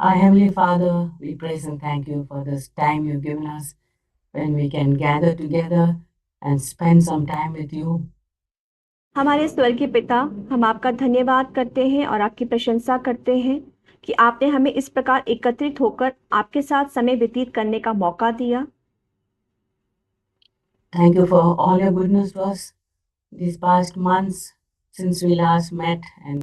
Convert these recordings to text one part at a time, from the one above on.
Our Heavenly Father, we praise and thank you for this time you've given us when we can gather together and spend some time with you. हमारे स्वर्गीय पिता, हम आपका धन्यवाद करते हैं और आपकी प्रशंसा करते हैं कि आपने हमें इस प्रकार एकत्रित होकर आपके साथ समय व्यतीत करने का मौका दिया। Thank you for all your goodness to us these past months since we last met. And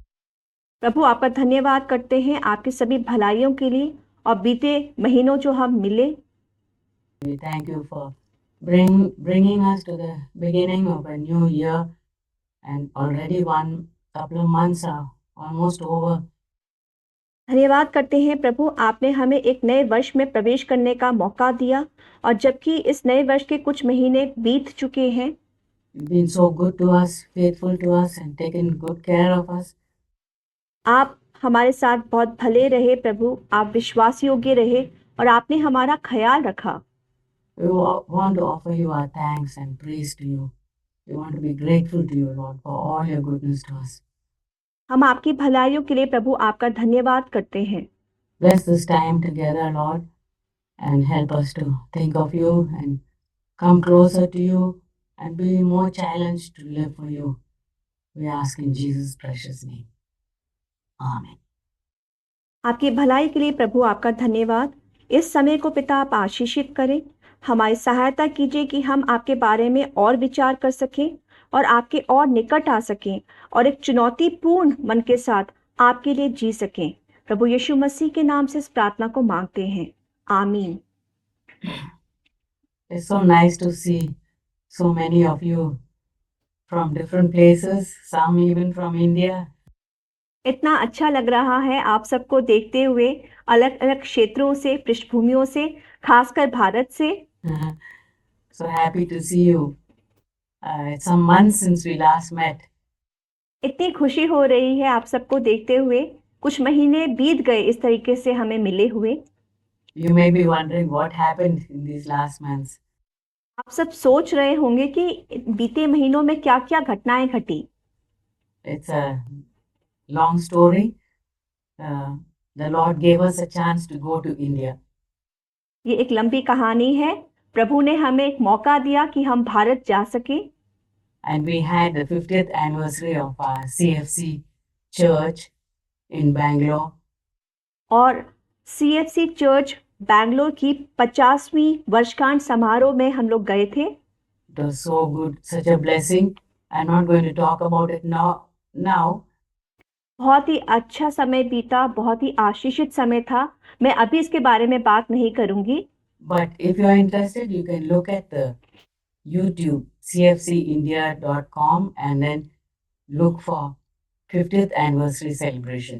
प्रभु, आपका धन्यवाद करते हैं आपकी सभी भलाइयों के लिए और बीते महीनों जो हम मिले। we thank you for bringing us to the beginning of a new year. And already one couple of months are almost over. धन्यवाद करते हैं प्रभु, आपने हमें एक नए वर्ष में प्रवेश करने का मौका दिया और जबकि इस नए वर्ष के कुछ महीने बीत चुके हैं, You've been so good to us, faithful to us, and taken good care of us. आप हमारे साथ बहुत भले रहे प्रभु, आप विश्वास योग्य रहे और आपने हमारा ख्याल रखा। We want to offer you our thanks and praise to you. We want to be grateful to you, Lord, for all your goodness to us. हम आपकी भलाइयों के लिए प्रभु आपका धन्यवाद करते हैं। Bless this time together, Lord, and help us to think of you and come closer to you and be more challenged to live for you. We ask in Jesus' precious name. Amen. आपकी भलाई के लिए प्रभु आपका धन्यवाद। इस समय को पिता आप आशीषित करें, हमारी सहायता कीजिए कि हम आपके बारे में और विचार कर सकें और आपके और निकट आ सकें और एक चुनौतीपूर्ण मन के साथ आपके लिए जी सकें। प्रभु यीशु मसीह के नाम से इस प्रार्थना को मांगते हैं, आमीन। It's so nice to see so many of you from different places, some even from India. इतना अच्छा लग रहा है आप सबको देखते हुए, अलग अलग क्षेत्रों से, पृष्ठभूमियों से, खासकर भारत से। So happy to see you. It's some months since we last met. इतनी खुशी हो रही है आप सबको देखते हुए, कुछ महीने बीत गए इस तरीके से हमें मिले हुए। You may be wondering what happened in these last months. आप सब सोच रहे होंगे कि बीते महीनों में क्या-क्या घटनाएं घटी। It's a long story. The Lord gave us a chance to go to India. ये एक लंबी कहानी है। प्रभु ने हमें एक मौका दिया कि हम भारत जा सके। And we had the 50th anniversary of our CFC church in Bangalore. और सीएफसी चर्च बैंगलोर की 50वीं वर्षगांठ समारोह में हम लोग गए थे। It was so good, such a blessing. I'm not going to talk about it now. बहुत ही अच्छा समय बीता, बहुत ही आशीषित समय था। मैं अभी इसके बारे में बात नहीं करूंगी। But if you're interested, you can look at the YouTube cfcindia.com and then look for 50th anniversary celebration.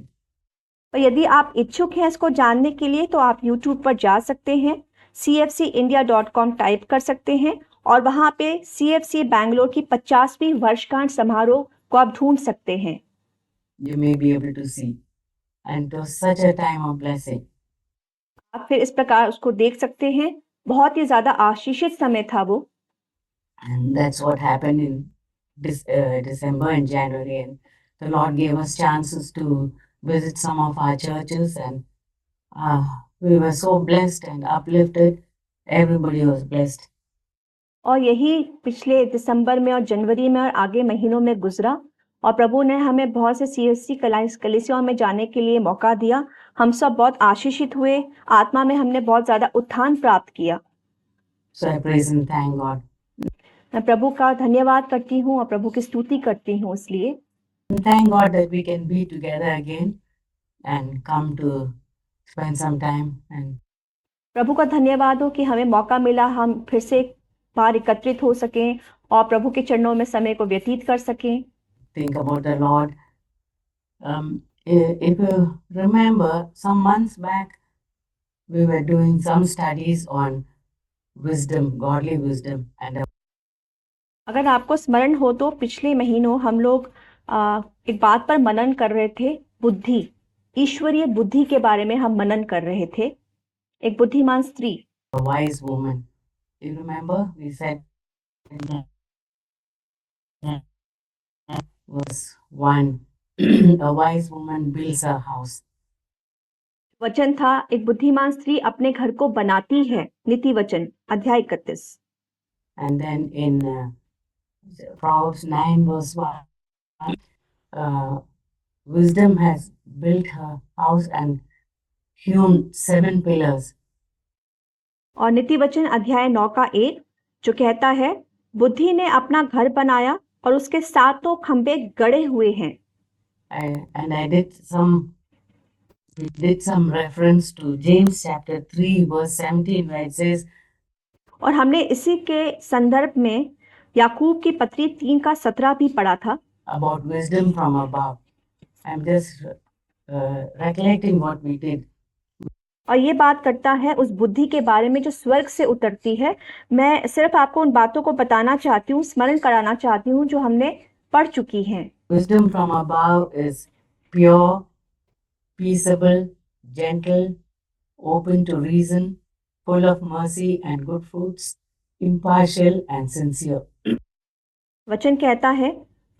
और यदि आप इच्छुक हैं इसको जानने के लिए तो आप YouTube पर जा सकते हैं, cfcindia.com टाइप कर सकते हैं और वहां पे CFC बैंगलोर की 50वीं वर्षगांठ समारोह को आप ढूंढ सकते हैं। You may be able to see. And it was such a time of blessing. आप फिर इस प्रकार उसको देख सकते हैं। बहुत ही ज्यादा आशीषित समय था वो। And that's what happened in December and January. And the Lord gave us chances to visit some of our churches, and we were so blessed and uplifted. Everybody was blessed. और यही पिछले दिसंबर में और जनवरी में और आगे महीनों में गुजरा और प्रभु ने हमें बहुत से सीएससी कलीसियाओं में जाने के लिए मौका दिया। हम सब बहुत आशीषित हुए, आत्मा में हमने बहुत ज्यादा उत्थान प्राप्त किया। So I praise and thank God. मैं प्रभु का धन्यवाद करती हूँ और प्रभु की स्तुति करती हूँ इसलिए। And thank God that we can be together again and come to spend some time. And प्रभु का धन्यवाद हो कि हमें मौका मिला, हम फिर से एक बार एकत्रित हो सकें और प्रभु के चरणों में समय को व्यतीत कर सकें। think about the Lord. If you remember, some months back, we were doing some studies on wisdom, godly wisdom. And अगर आपको स्मरण हो तो पिछले महीनों हम लोग एक बात पर मनन कर रहे थे, बुद्धि, ईश्वरीय बुद्धि के बारे में हम मनन कर रहे थे। एक बुद्धिमान स्त्री, a wise woman. You remember? We said in verse 1, a wise woman builds a house. वचन था एक बुद्धिमान स्त्री अपने घर को बनाती है। नीति वचन अध्याय 31। And then in Proverbs 9 verse 1, uh, wisdom has built her house and hewn 7 pillars. और नीति वचन अध्याय 9 का 1 जो कहता है बुद्धि ने अपना घर बनाया और उसके सातों खंभे गड़े हुए हैं। And I did some reference to James chapter 3 verse 17 where it says, और हमने इसी के संदर्भ में याकूब की पत्री 3 का 17 भी पढ़ा था। about wisdom from above. I'm just recollecting what we did. और ये बात करता है उस बुद्धि के बारे में जो स्वर्ग से उतरती है। मैं सिर्फ आपको उन बातों को बताना चाहती हूँ, स्मरण कराना चाहती हूँ जो हमने पढ़ चुकी हैं। Wisdom from above is pure, peaceable, gentle, open to reason, full of mercy and good fruits, impartial and sincere. वचन कहता है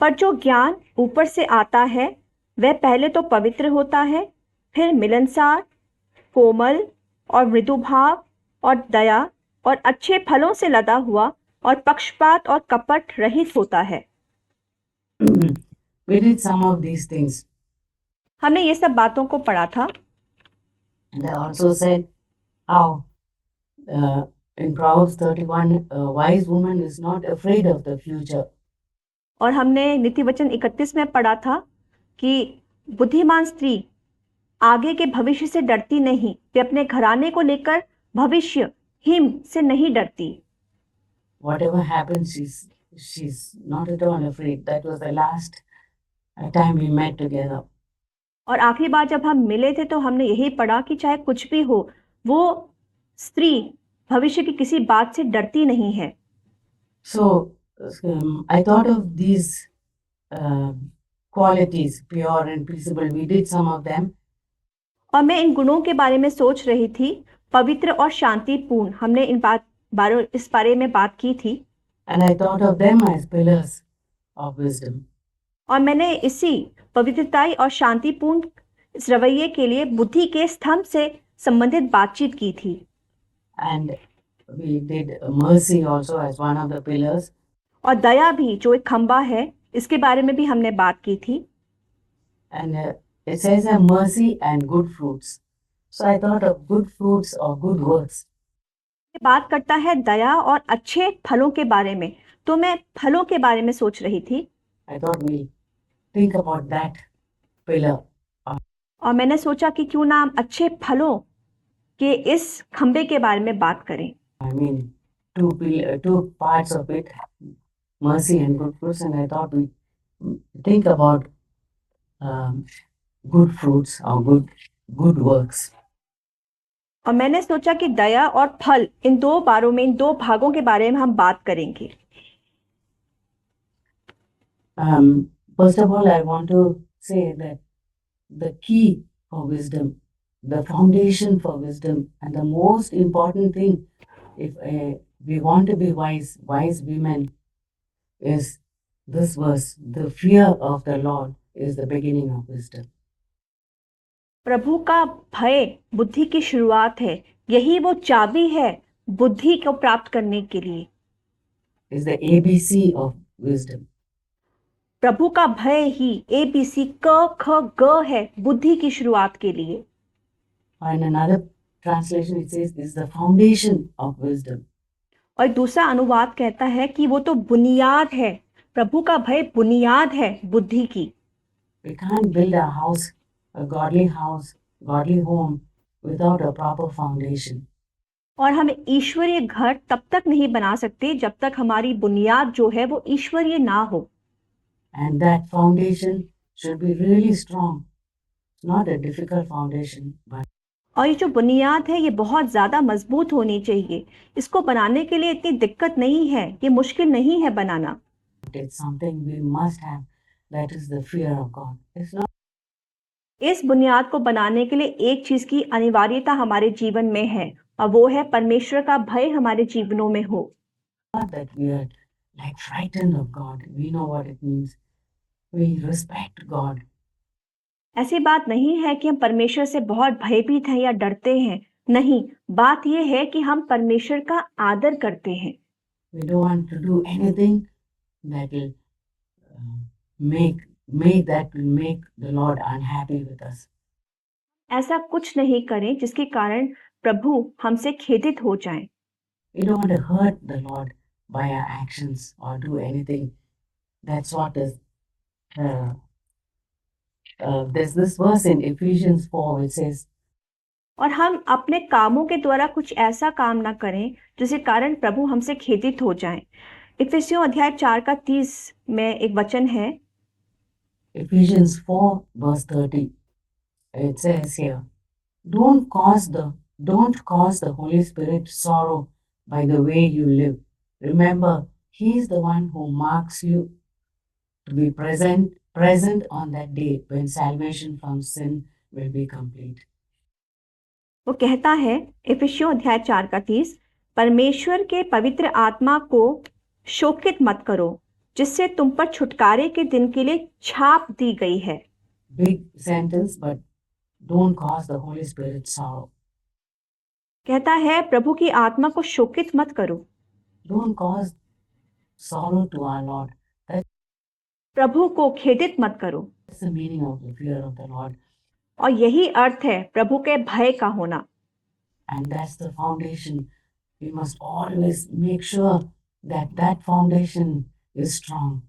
पर जो ज्ञान ऊपर से आता है वह पहले तो पवित्र होता है, फिर मिलनसार, कोमल और मृदुभाव और दया और अच्छे फलों से लदा हुआ और पक्षपात और कपट रहित होता है। We did some of these things. हमने ये सब बातों को पढ़ा था। And I also said how in Proverbs 31, a wise woman is not afraid of the future. और हमने नीति वचन 31 में पढ़ा था कि बुद्धिमान स्त्री आगे के भविष्य से डरती नहीं, वे अपने घराने को लेकर भविष्य हिम से नहीं डरती। Whatever happens, she's not at all afraid. That was the last time we met together. और आखिरी बार जब हम मिले थे तो हमने यही पढ़ा कि चाहे कुछ भी हो, वो स्त्री भविष्य की किसी बात से डरती नहीं है। So I thought of these qualities, pure and peaceable. We did some of them. और मैं इन गुणों के बारे में सोच रही थी, पवित्र और शांतिपूर्ण। हमने इस बारे में बात की थी। And I thought of them as pillars of wisdom. और मैंने इसी पवित्रताई और शांतिपूर्ण इस रवैये के लिए बुद्धि के स्तंभ से संबंधित बातचीत की थी। And we did mercy also as one of the pillars. और दया भी जो एक खंबा है, इसके बारे में भी हमने बात की थी। And it says a mercy and good fruits. So I thought of good fruits or good works. ये बात करता है दया और अच्छे फलों के बारे में, तो मैं फलों के बारे में सोच रही थी। I thought we'll think about that pillar. और मैंने सोचा कि क्यों ना हम अच्छे फलों के इस खंबे के बारे में बात करें। I mean, two parts of it, mercy and good fruits, and I thought we think about good fruits or good works. और मैंने सोचा कि दया और फल इन दो बारों में, इन दो भागों के बारे में हम बात करेंगे। First of all, I want to say that the key for wisdom, the foundation for wisdom, and the most important thing if we want to be wise women, is this verse: the fear of the Lord is the beginning of wisdom. प्रभु का भय बुद्धि की शुरुआत है, यही वो चाबी है बुद्धि को प्राप्त करने के लिए। Is the ABC of wisdom. प्रभु का भय ही ABC क ख ग है बुद्धि की शुरुआत के लिए। In another translation it says is the foundation of wisdom. और दूसरा अनुवाद कहता है कि वो तो बुनियाद है, प्रभु का भय बुनियाद है बुद्धि की। We can't build a house, a godly home without a proper foundation. और हम ईश्वरीय घर तब तक नहीं बना सकते जब तक हमारी बुनियाद जो है वो ईश्वरीय ना हो। And that foundation should be really strong. It's not a difficult foundation, but और ये जो बुनियाद है ये बहुत ज़्यादा मजबूत होनी चाहिए। इसको बनाने के लिए इतनी दिक्कत नहीं है, ये मुश्किल नहीं है बनाना। it's something we must have. That is the fear of God. It's not इस बुनियाद को बनाने के लिए एक चीज की अनिवार्यता हमारे जीवन में है और वो है परमेश्वर का भय हमारे जीवनों में हो। that we are like frightened of God. We know what it means. We respect God. ऐसी बात नहीं है कि हम परमेश्वर से बहुत भयभीत हैं या डरते हैं। नहीं, बात यह है कि हम परमेश्वर का आदर करते हैं। We don't want to do anything that will make the Lord unhappy with us. ऐसा कुछ नहीं करें जिसके कारण प्रभु हमसे खेदित हो जाएं। We don't want to hurt the Lord by our actions or do anything. That's what is. There's this verse in Ephesians 4 which says, और हम अपने कामों के द्वारा कुछ ऐसा काम ना करें जिसके कारण प्रभु हमसे खेदित हो जाएं। इफिसियों अध्याय 4 का 30 में एक वचन है। Ephesians 4 verse 30. It says here, don't cause the Holy Spirit sorrow by the way you live. Remember, He is the one who marks you to be present on that day when salvation from sin will be complete. वो कहता है, इफिसियों अध्याय 4 का 30, परमेश्वर के पवित्र आत्मा को शोकित मत करो जिससे तुम पर छुटकारे के दिन के लिए छाप दी गई है। Big sentence, but don't cause the Holy Spirit sorrow. कहता है, प्रभु की आत्मा को शोकित मत करो। Don't cause sorrow to our Lord. प्रभु को खेदित मत करो। That's the meaning of the fear of the Lord. और यही अर्थ है प्रभु के भय का होना। And that's the foundation. We must always make sure that that foundation is strong.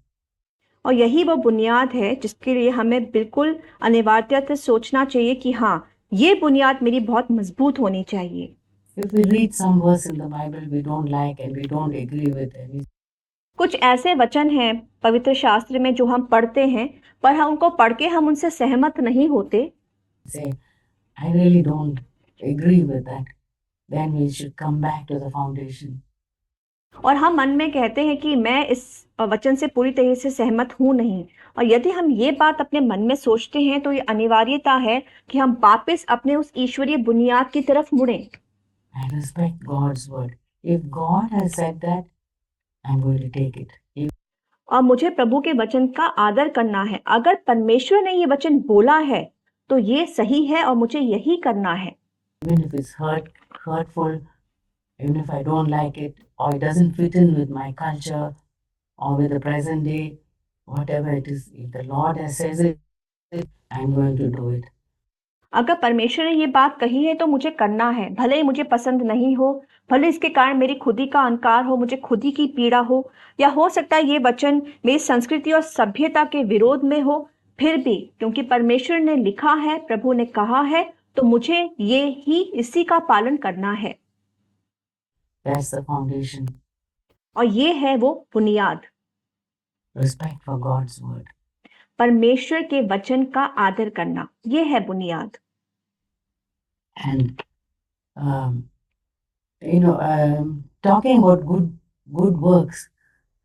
और यही वो बुनियाद है जिसके लिए हमें बिल्कुल अनिवार्यता से सोचना चाहिए कि हाँ, ये बुनियाद मेरी बहुत मजबूत होनी चाहिए। If we read some verse in the Bible we don't like and we don't agree with it, कुछ ऐसे वचन हैं पवित्र शास्त्र में जो हम पढ़ते हैं, पर हम उनको पढ़ के हम उनसे सहमत नहीं होते। say, I really don't agree with that, then we should come back to the foundation. और हम मन में कहते हैं कि मैं इस वचन से पूरी तरह से सहमत हूं नहीं। और यदि हम ये बात अपने मन में सोचते हैं तो ये अनिवार्यता है कि हम वापस अपने उस ईश्वरीय बुनियाद की तरफ मुड़ें। I respect God's word. If God has said that, I'm going to take it. और मुझे प्रभु के वचन का आदर करना है। अगर परमेश्वर ने ये वचन बोला है तो ये सही है और मुझे यही करना है। Even if it's hurtful, even if I don't like it, or it doesn't fit in with my culture or with the present day, whatever it is, if the Lord has says it, I'm going to do it. अगर परमेश्वर ने ये बात कही है तो मुझे करना है, भले ही मुझे पसंद नहीं हो, भले इसके कारण मेरी खुदी का अहंकार हो, मुझे खुदी की पीड़ा हो, या हो सकता है ये वचन मेरी संस्कृति और सभ्यता के विरोध में हो, फिर भी क्योंकि परमेश्वर ने लिखा है, प्रभु ने कहा है, तो मुझे इसी का पालन करना है। That's the foundation. और ये है वो बुनियाद। Respect for God's word. परमेश्वर के वचन का आदर करना, ये है बुनियाद। And talking about good works,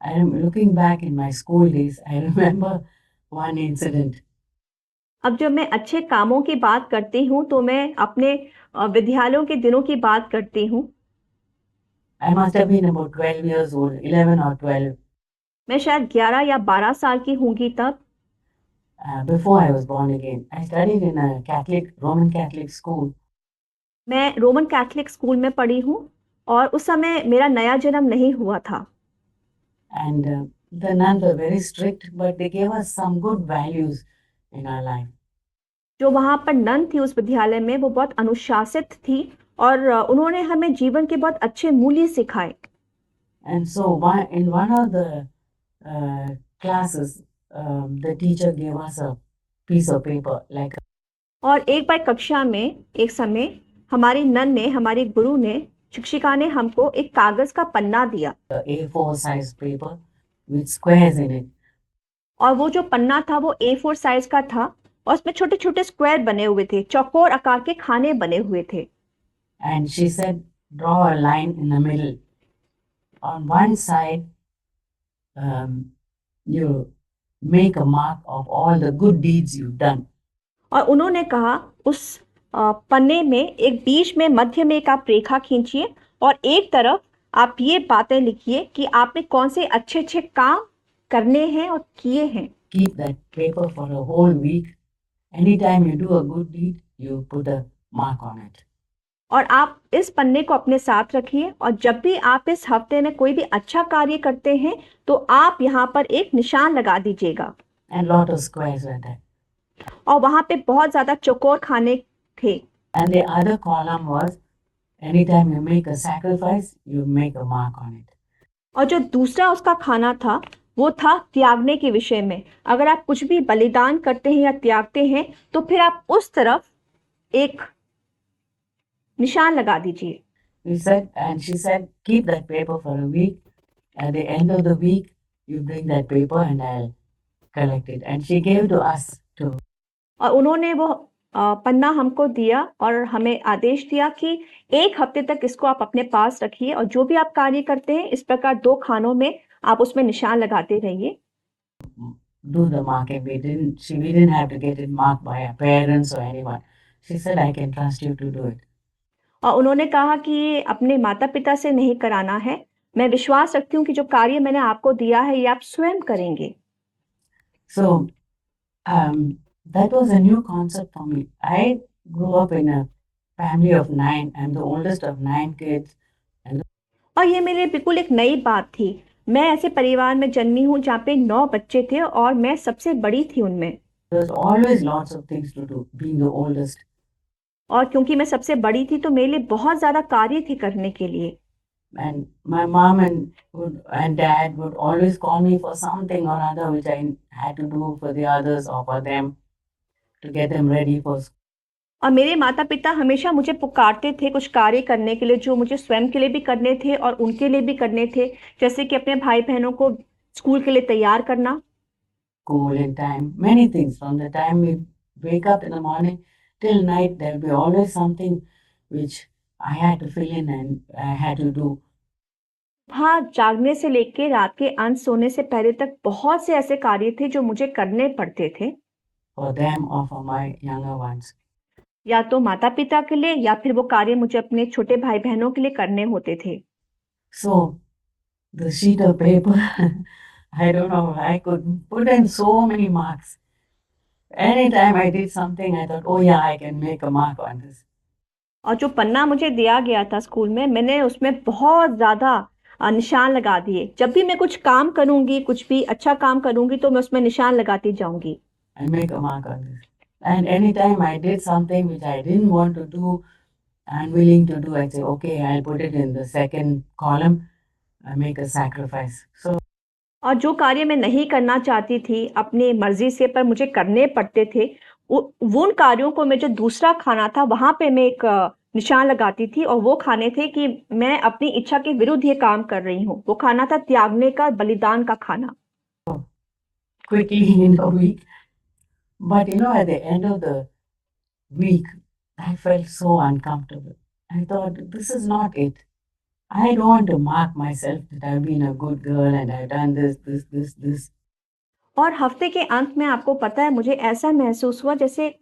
I am looking back in my school days. I remember one incident. अब जब मैं अच्छे कामों की बात करती हूँ तो मैं अपने विद्यालयों के दिनों की बात करती हूँ। I must have been about 12 years old, 11 or 12. मैं शायद 11 या 12 साल की होंगी तब। Before I was born again, I studied in a Roman Catholic school. मैं रोमन कैथोलिक स्कूल में पढ़ी हूँ और उस समय मेरा नया जन्म नहीं हुआ था। And the nuns were very strict, but they gave us some good values in our life. जो वहाँ पर नन थी उस विद्यालय में, वो बहुत अनुशासित थी और उन्होंने हमें जीवन के बहुत अच्छे मूल्य सिखाए। And so in one of the classes, the teacher gave us a piece of paper like. और एक बार कक्षा में एक समय हमारी गुरु ने, शिक्षिका ने हमको एक कागज का पन्ना दिया। A4 size paper with squares in it. और वो जो पन्ना था वो A4 साइज का था और उसमें छोटे छोटे स्क्वायर बने हुए थे, चौकोर आकार के खाने बने हुए थे। And she said, draw a line in the middle. On one side, you make a mark of all the good deeds you've done. और उन्होंने कहा उस पन्ने में एक बीच में मध्य में एक आप रेखा खींचिए और एक तरफ आप ये बातें लिखिए कि आपने कौन से अच्छे अच्छे काम करने हैं और किए हैं। Keep that paper for a whole week anytime you do a good deed, you put a mark on it. और आप इस पन्ने को अपने साथ रखिए और जब भी आप इस हफ्ते में कोई भी अच्छा कार्य करते हैं तो आप यहाँ पर एक निशान लगा दीजिएगा। And lot of squares were there. और वहां पे बहुत ज्यादा चौकोर खाने थे। And the other column was, anytime you make a sacrifice, you make a mark on it. और जो दूसरा उसका खाना था वो था त्यागने के विषय में। अगर आप कुछ भी बलिदान करते हैं या त्यागते हैं तो फिर आप उस तरफ एक निशान लगा दीजिए। We said, and she said, keep that paper for a week. At the end of the week, you bring that paper and I'll collect it. And she gave to us too. और उन्होंने वो पन्ना हमको दिया और हमें आदेश दिया कि एक हफ्ते तक इसको आप अपने पास रखिए और जो भी आप कार्य करते हैं इस प्रकार 2 खानों में आप उसमें निशान लगाते रहिए। Do the marking. We didn't have to get it marked by our parents or anyone. She said, I can trust you to do it. और उन्होंने कहा कि ये अपने माता-पिता से नहीं कराना है। मैं विश्वास रखती हूँ कि जो कार्य मैंने आपको दिया है ये आप स्वयं करेंगे। So that was a new concept for me. I grew up in a family of 9. I'm the oldest of 9 kids. और ये मेरे लिए बिल्कुल एक नई बात थी। मैं ऐसे परिवार में जन्मी हूँ जहाँ पे 9 बच्चे थे और मैं सबसे बड़ी थी उनमें। There's always lots of things to do, being the oldest. और क्योंकि मैं सबसे बड़ी थी तो मेरे लिए बहुत ज़्यादा कार्य थे करने के लिए। And my mom and dad would always call me for something or other which I had to do for the others or for them to get them ready for school. और मेरे माता-पिता हमेशा मुझे पुकारते थे कुछ कार्य करने के लिए जो मुझे स्वयं के लिए भी करने थे और उनके लिए भी करने थे। जैसे कि अपने भाई-बहनों को स्कूल के लिए तैयार करना। School in time, many things. From the time we wake up in the morning till night, there'll be always something which I had to fill in and I had to do. हाँ, जागने से लेके रात के अंत सोने से पहले तक बहुत से ऐसे कार्य थे जो मुझे करने पड़ते थे। For them or for my younger ones. या तो माता-पिता के लिए या फिर वो कार्य मुझे अपने छोटे भाई-बहनों के लिए करने होते थे। So the sheet of paper, I don't know, I could put in so many marks. Anytime I did something, I thought, oh yeah, I can make a mark on this. और जो पन्ना मुझे दिया गया था स्कूल में, मैंने उसमें बहुत ज़्यादा निशान लगा दिए। जब भी मैं कुछ काम करूँगी, कुछ भी अच्छा काम करूँगी तो मैं उसमें निशान लगाती जाऊँगी। I make a mark on this. And anytime I did something which I didn't want to do, unwilling to do, I'd say, okay, I'll put it in the second column. I make a sacrifice. So और जो कार्य मैं नहीं करना चाहती थी अपनी मर्जी से पर मुझे करने पड़ते थे वो उन कार्यों को मैं जो दूसरा खाना था वहां पे मैं एक निशान लगाती थी और वो खाने थे कि मैं अपनी इच्छा के विरुद्ध ये काम कर रही हूँ। वो खाना था त्यागने का, बलिदान का खाना। quickly in a week. But at the end of the week, I felt so uncomfortable. I thought, this is not it. I don't want to mark myself that I've been a good girl and I've done this. और हफ्ते के अंत में आपको पता है मुझे ऐसा महसूस हुआ जैसे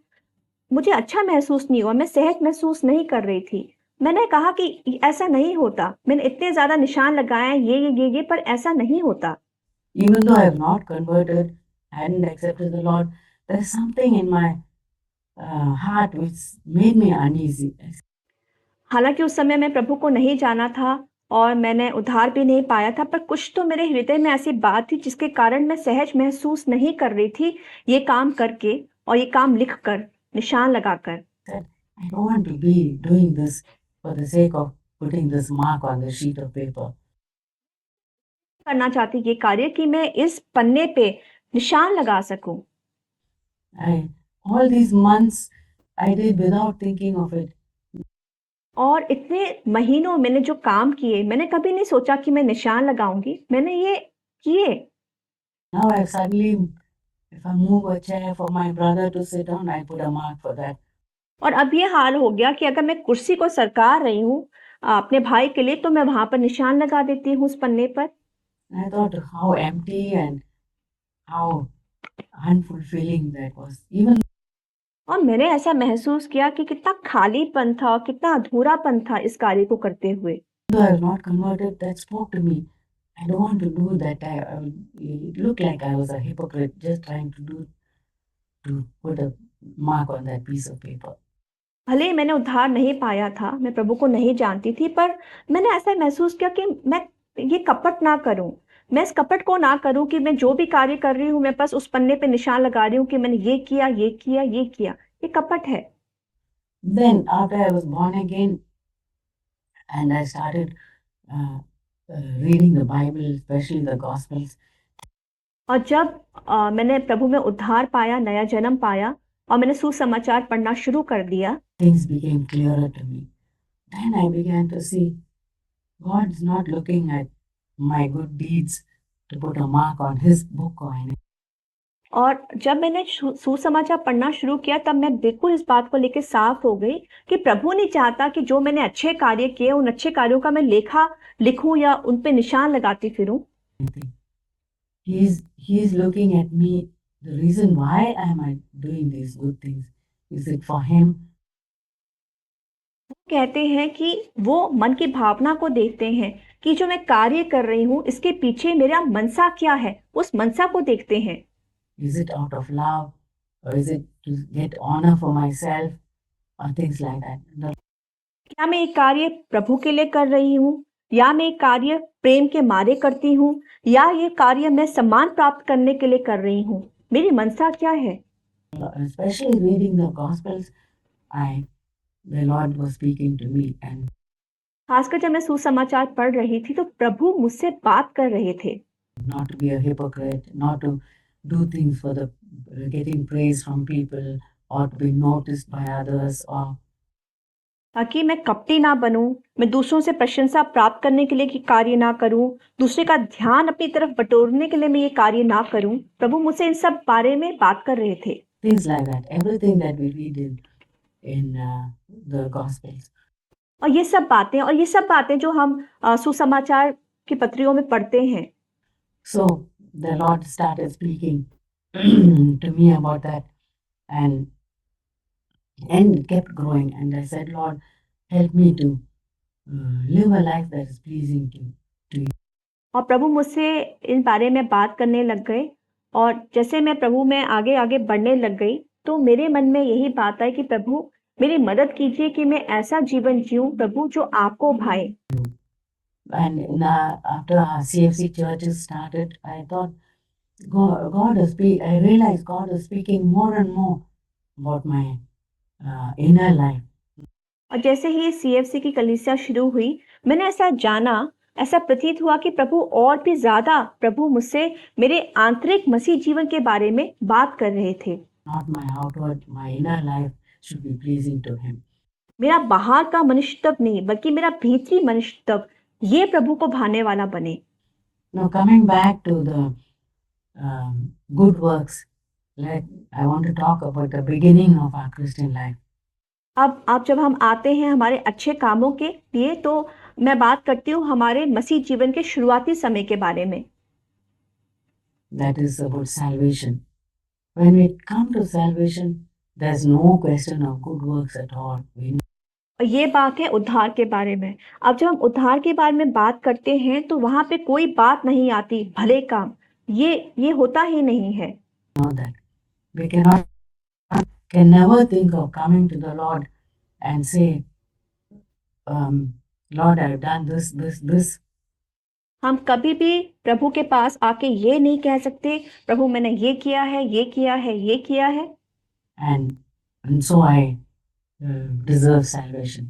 मुझे अच्छा महसूस नहीं हुआ, मैं सहज महसूस नहीं कर रही थी। मैंने कहा कि ऐसा नहीं होता। मैंने इतने ज़्यादा निशान लगाए हैं ये पर ऐसा नहीं होता। Even though I have not converted, hadn't accepted the Lord, there's something in my heart which made me uneasy. हालांकि उस समय मैं प्रभु को नहीं जाना था और मैंने उद्धार भी नहीं पाया था, पर कुछ तो मेरे हृदय में ऐसी बात थी जिसके कारण मैं सहज महसूस नहीं कर रही थी ये काम करके और ये काम लिखकर, निशान लगाकर। I don't want to be doing this for the sake of putting this mark on the sheet of paper. करना चाहती ये कार्य कि मैं इस पन्ने पे निशान लगा सकूं। All these months I did without thinking of it. और इतने महीनों मैंने जो काम किए, मैंने कभी नहीं सोचा कि मैं निशान लगाऊंगी। मैंने ये किए। Now I suddenly, if I move a chair for my brother to sit on, I put a mark for that. और अब ये हाल हो गया कि अगर मैं कुर्सी को सरका रही हूँ अपने भाई के लिए तो मैं वहां पर निशान लगा देती हूँ उस पन्ने पर। I thought how empty and how unfulfilling that was. Even और मैंने ऐसा महसूस किया कि कितना खालीपन था और कितना अधूरापन था इस कार्य को करते हुए। though I was not converted, that spoke to me. I don't want to do that. It looked like I was a hypocrite just trying to put a mark on that piece of paper. भले ही मैंने उद्धार नहीं पाया था, मैं प्रभु को नहीं जानती थी, पर मैंने ऐसा महसूस किया कि मैं ये कपट ना करूं। मैं इस कपट को ना करूं कि मैं जो भी कार्य कर रही हूं, मैं बस उस पन्ने पे निशान लगा रही हूं कि मैंने ये किया, ये किया, ये किया। ये कपट है। Then after I was born again and I started uh, reading the Bible, especially the Gospels, और जब मैंने प्रभु में उद्धार पाया, नया जन्म पाया और मैंने सुसमाचार पढ़ना शुरू कर दिया, things became clearer to me. Then I began to see God's not looking at my good deeds to put a mark on His book or anything. और जब मैंने सुसमाचार पढ़ना शुरू किया, तब मैं बिल्कुल इस बात को लेकर साफ हो गई कि प्रभु नहीं चाहता कि जो मैंने अच्छे कार्य किए, उन अच्छे कार्यों का मैं लेखा लिखूं या उन पे निशान लगाती फिरूं। He is looking at me. The reason why am I doing these good things? Is it for Him? कहते हैं कि वो मन की भावना को देखते हैं कि जो मैं कार्य कर रही हूँ, इसके पीछे मेरा मनसा क्या है, उस मनसा को देखते हैं। Is it out of love, or is it to get honor for myself, or things like that? क्या मैं एक कार्य प्रभु के लिए कर रही हूँ, या मैं एक कार्य प्रेम के मारे करती हूँ, या ये कार्य मैं सम्मान प्राप्त करने के लिए कर रही हूँ? मेरी मनसा क्या है? Especially reading the Gospels, the Lord was speaking to me, and खासकर जब मैं सुसमाचार पढ़ रही थी, तो प्रभु मुझसे बात कर रहे थे। not to be a hypocrite, not to do things for the getting praise from people or to be noticed by others, or ताकि मैं कपटी ना बनूं, मैं दूसरों से प्रशंसा प्राप्त करने के लिए कि कार्य ना करूं, दूसरे का ध्यान अपनी तरफ बटोरने के लिए मैं ये कार्य ना करूं। प्रभु मुझसे इन सब बारे में बात कर रहे थे। things like that. Everything that we read in the Gospels. और ये सब बातें जो हम सुसमाचार की पत्रियों में पढ़ते हैं। So the Lord started speaking to me about that, and it kept growing. And I said, Lord, help me to live a life that is pleasing to you. और प्रभु मुझसे इन बारे में बात करने लग गए, और जैसे मैं प्रभु में आगे आगे बढ़ने लग गई, तो मेरे मन में यही बात आई कि प्रभु मेरी मदद कीजिए कि मैं ऐसा जीवन जीऊं प्रभु जो आपको भाए। And after our CFC churches started, I thought I realized God is speaking more and more about my inner life. और जैसे ही CFC की कलीसिया शुरू हुई, मैंने ऐसा जाना, ऐसा प्रतीत हुआ कि प्रभु मुझसे मेरे आंतरिक मसीह जीवन के बारे में बात कर रहे थे। Not my outward, my inner life should be pleasing to Him. मेरा बाहर का मनुष्यत्व नहीं, बल्कि मेरा भीतरी मनुष्यत्व ये प्रभु को भाने वाला बने। Now coming back to the good works, I want to talk about the beginning of our Christian life. अब जब हम आते हैं हमारे अच्छे कामों के लिए, तो मैं बात करती हूँ हमारे मसीह जीवन के शुरुआती समय के बारे में। That is about salvation. When we come to salvation, there's no question of good works at all. और ये बात है उद्धार के बारे में। अब जब हम उद्धार के बारे में बात करते हैं, तो वहां पे कोई बात नहीं आती भले काम, ये होता ही नहीं है। Know that we can never think of coming to the Lord and say, Lord, I've done this. हम कभी भी प्रभु के पास आके ये नहीं कह सकते, प्रभु मैंने ये किया है, ये किया है, ये किया है, and so I deserve salvation.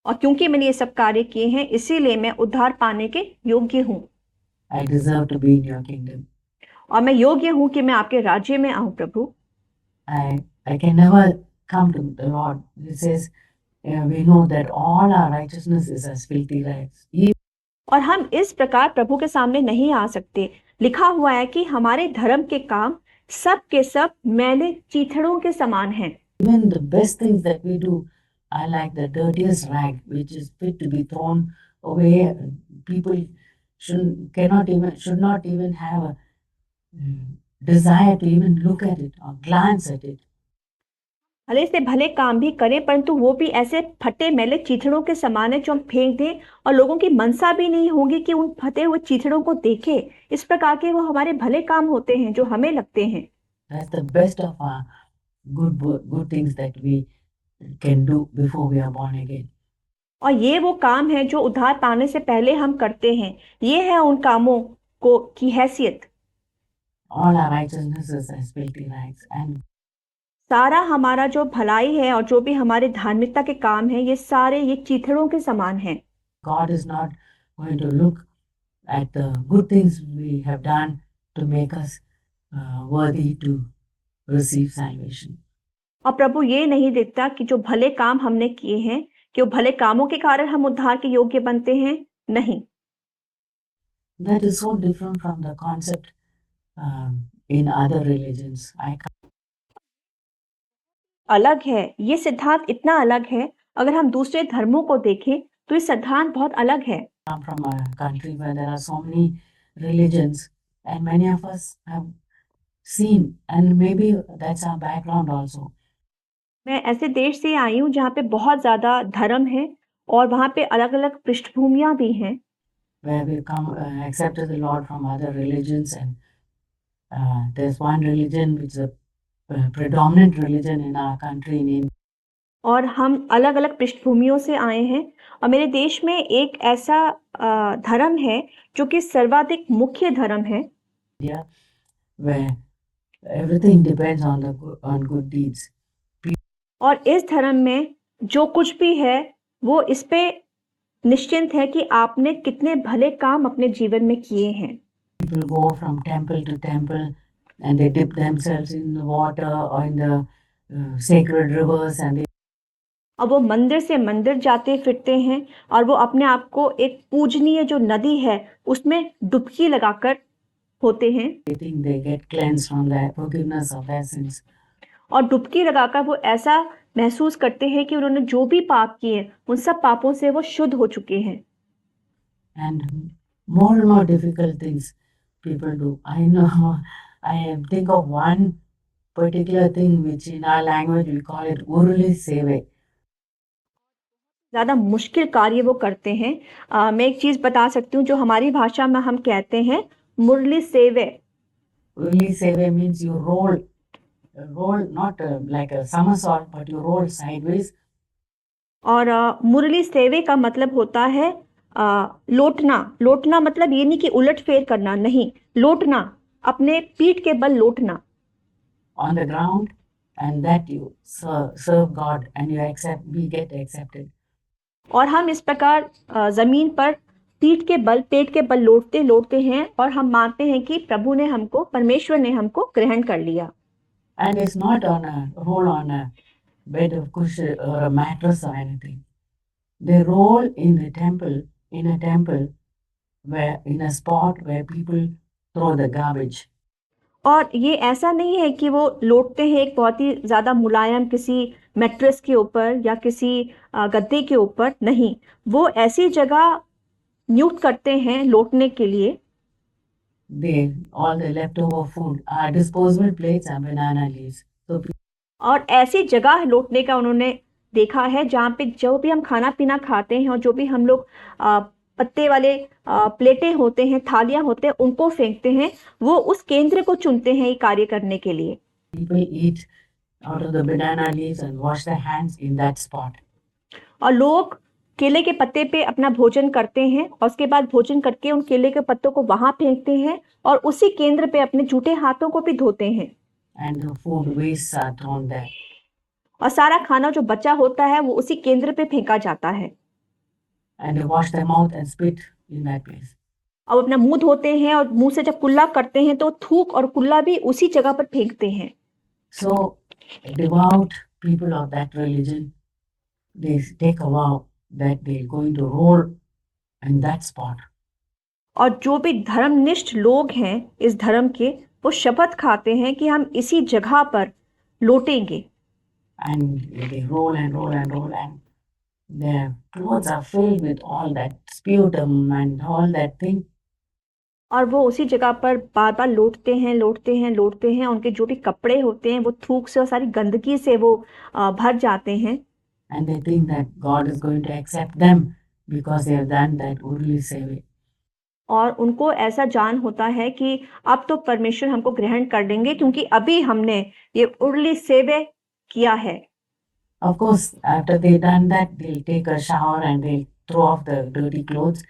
और क्योंकि मैंने ये सब कार्य किए हैं, इसीलिए मैं उद्धार पाने के योग्य हूँ। I deserve to be in your kingdom. और मैं योग्य हूँ कि मैं आपके राज्य में आऊँ प्रभु। I can never come to the Lord. It says, we know that all our righteousness is as filthy rags. और हम इस प्रकार प्रभु के सामने नहीं आ सकते। लिखा हुआ है कि हमारे धर्म के काम सब के सब मैले चीथड़ों के समान हैं। Even the best things that we do are like the dirtiest rag, which is fit to be thrown away. People should not even have a desire to even look at it or glance at it. भले से भले काम भी करें, परंतु वो भी ऐसे फटे मैले चीथड़ों के समान है जो हम फेंक दें, और लोगों की मनसा भी नहीं होगी कि उन फटे हुए चीथड़ों को देखे। इस प्रकार के वो हमारे भले काम होते हैं जो हमें लगते हैं। That's the best of our good things that we can do before we are born again. और ये वो काम है जो उद्धार पाने से पहले हम करते हैं। ये है उन कामों को की हैसियत। All our righteousnesses as filthy rags, and सारा हमारा जो भलाई है और जो भी हमारे धार्मिकता के काम है, ये सारे ये चीथड़ों के समान हैं। God is not going to look at the good things we have done to make us worthy to receive salvation. और प्रभु ये नहीं देखता कि जो भले काम हमने किए हैं, कि वो भले कामों के कारण हम उद्धार के योग्य बनते हैं, नहीं। That is so different from the concept in other religions. अलग है, ये सिद्धांत इतना अलग है। अगर हम दूसरे धर्मों को देखें तो ये सिद्धांत बहुत अलग है। Come from a country where there are so many religions, and many of us have seen, and maybe that's our background also. मैं ऐसे देश से आई हूँ जहाँ पे बहुत ज्यादा धर्म है और वहाँ पे अलग-अलग पृष्ठभूमियां भी हैं। Where we come accepted the Lord from other religions, and there's one religion which is a predominant religion in our country in India. और हम अलग-अलग पृष्ठभूमियों से आए हैं और मेरे देश में एक ऐसा धर्म है जो कि सर्वाधिक मुख्य धर्म है। India, where everything depends on good deeds. और इस धर्म में जो कुछ भी है वो इस पे निश्चिंत है कि आपने कितने भले काम अपने जीवन में किए हैं। People go from temple to temple and they dip themselves in the water or in the sacred rivers, and अब वो मंदिर से मंदिर जाते फिरते हैं और वो अपने आप को एक पूजनीय जो नदी है उसमें डुबकी लगाकर होते हैं। they think they get cleansed from the forgiveness of their sins. और डुबकी लगाकर वो ऐसा महसूस करते हैं कि उन्होंने जो भी पाप किए उन सब पापों से वो शुद्ध हो चुके हैं। And more difficult things people do. I know, I think of one particular thing which in our language we call it uruli seve. ज्यादा मुश्किल कार्य वो करते हैं। मैं एक चीज बता सकती हूँ जो हमारी भाषा में हम कहते हैं मुरली सेवे। Uruli seve means you roll not like a somersault, but you roll sideways. और मुरली सेवे का मतलब होता है लोटना। लोटना मतलब ये नहीं कि उलट फेर करना, नहीं, लोटना, अपने पीठ के बल लोटना। On the ground, and that you serve God and we get accepted. और हम इस प्रकार जमीन पर पीठ के बल, पेट के बल लोटते लोटते हैं और हम मानते हैं कि प्रभु ने हमको, परमेश्वर ने हमको ग्रहण कर लिया। And it's not on a bed of cushion or a mattress or anything. They roll in a temple where in a spot where people throw the garbage. और ये ऐसा नहीं है कि वो लोटते हैं एक बहुत ही ज्यादा मुलायम किसी मैट्रेस के ऊपर या किसी गद्दे के ऊपर, नहीं, वो ऐसी जगह नियुक्त करते हैं लोटने के लिए। All the leftover food are disposable plates and banana leaves. So और ऐसी जगह लोटने का उन्होंने देखा है जहाँ पे जो भी हम खाना पीना खाते हैं और जो भी हम लोग पत्ते वाले प्लेटें होते हैं, थालियां होते हैं, उनको फेंकते हैं, वो उस केंद्र को चुनते हैं ये कार्य करने के लिए। People eat out of the banana leaves and wash their hands in that spot. और लोग केले के पत्ते पे अपना भोजन करते हैं और उसके बाद भोजन करके उन केले के पत्तों को वहां फेंकते हैं और उसी केंद्र पे अपने जूठे हाथों को भी धोते हैं। And the food wastes are thrown there. और सारा खाना जो बचा होता है वो उसी केंद्र पे फेंका जाता है। And they wash their mouth and spit in that place. अब अपना मुंह धोते हैं और मुंह से जब कुल्ला करते हैं तो थूक और कुल्ला भी उसी जगह पर फेंकते हैं। So devout people of that religion, they take a vow that they're going to roll in that spot. और जो भी धर्मनिष्ठ लोग हैं इस धर्म के, वो शपथ खाते हैं कि हम इसी जगह पर लोटेंगे। And they roll and roll and roll, and their clothes are filled with all that sputum and all that thing. और वो उसी जगह पर बार बार लोटते हैं लोटते हैं लोटते हैं। उनके जो भी कपड़े होते हैं वो थूक से और सारी गंदगी से वो भर जाते हैं। And they think that God is going to accept them because they have done that uruli seve. और उनको ऐसा जान होता है कि अब तो परमेश्वर हमको ग्रहण कर लेंगे क्योंकि अभी हमने ये उर्ली सेवे किया है। Of course, after they done that, they'll take a shower and they'll throw off the dirty clothes.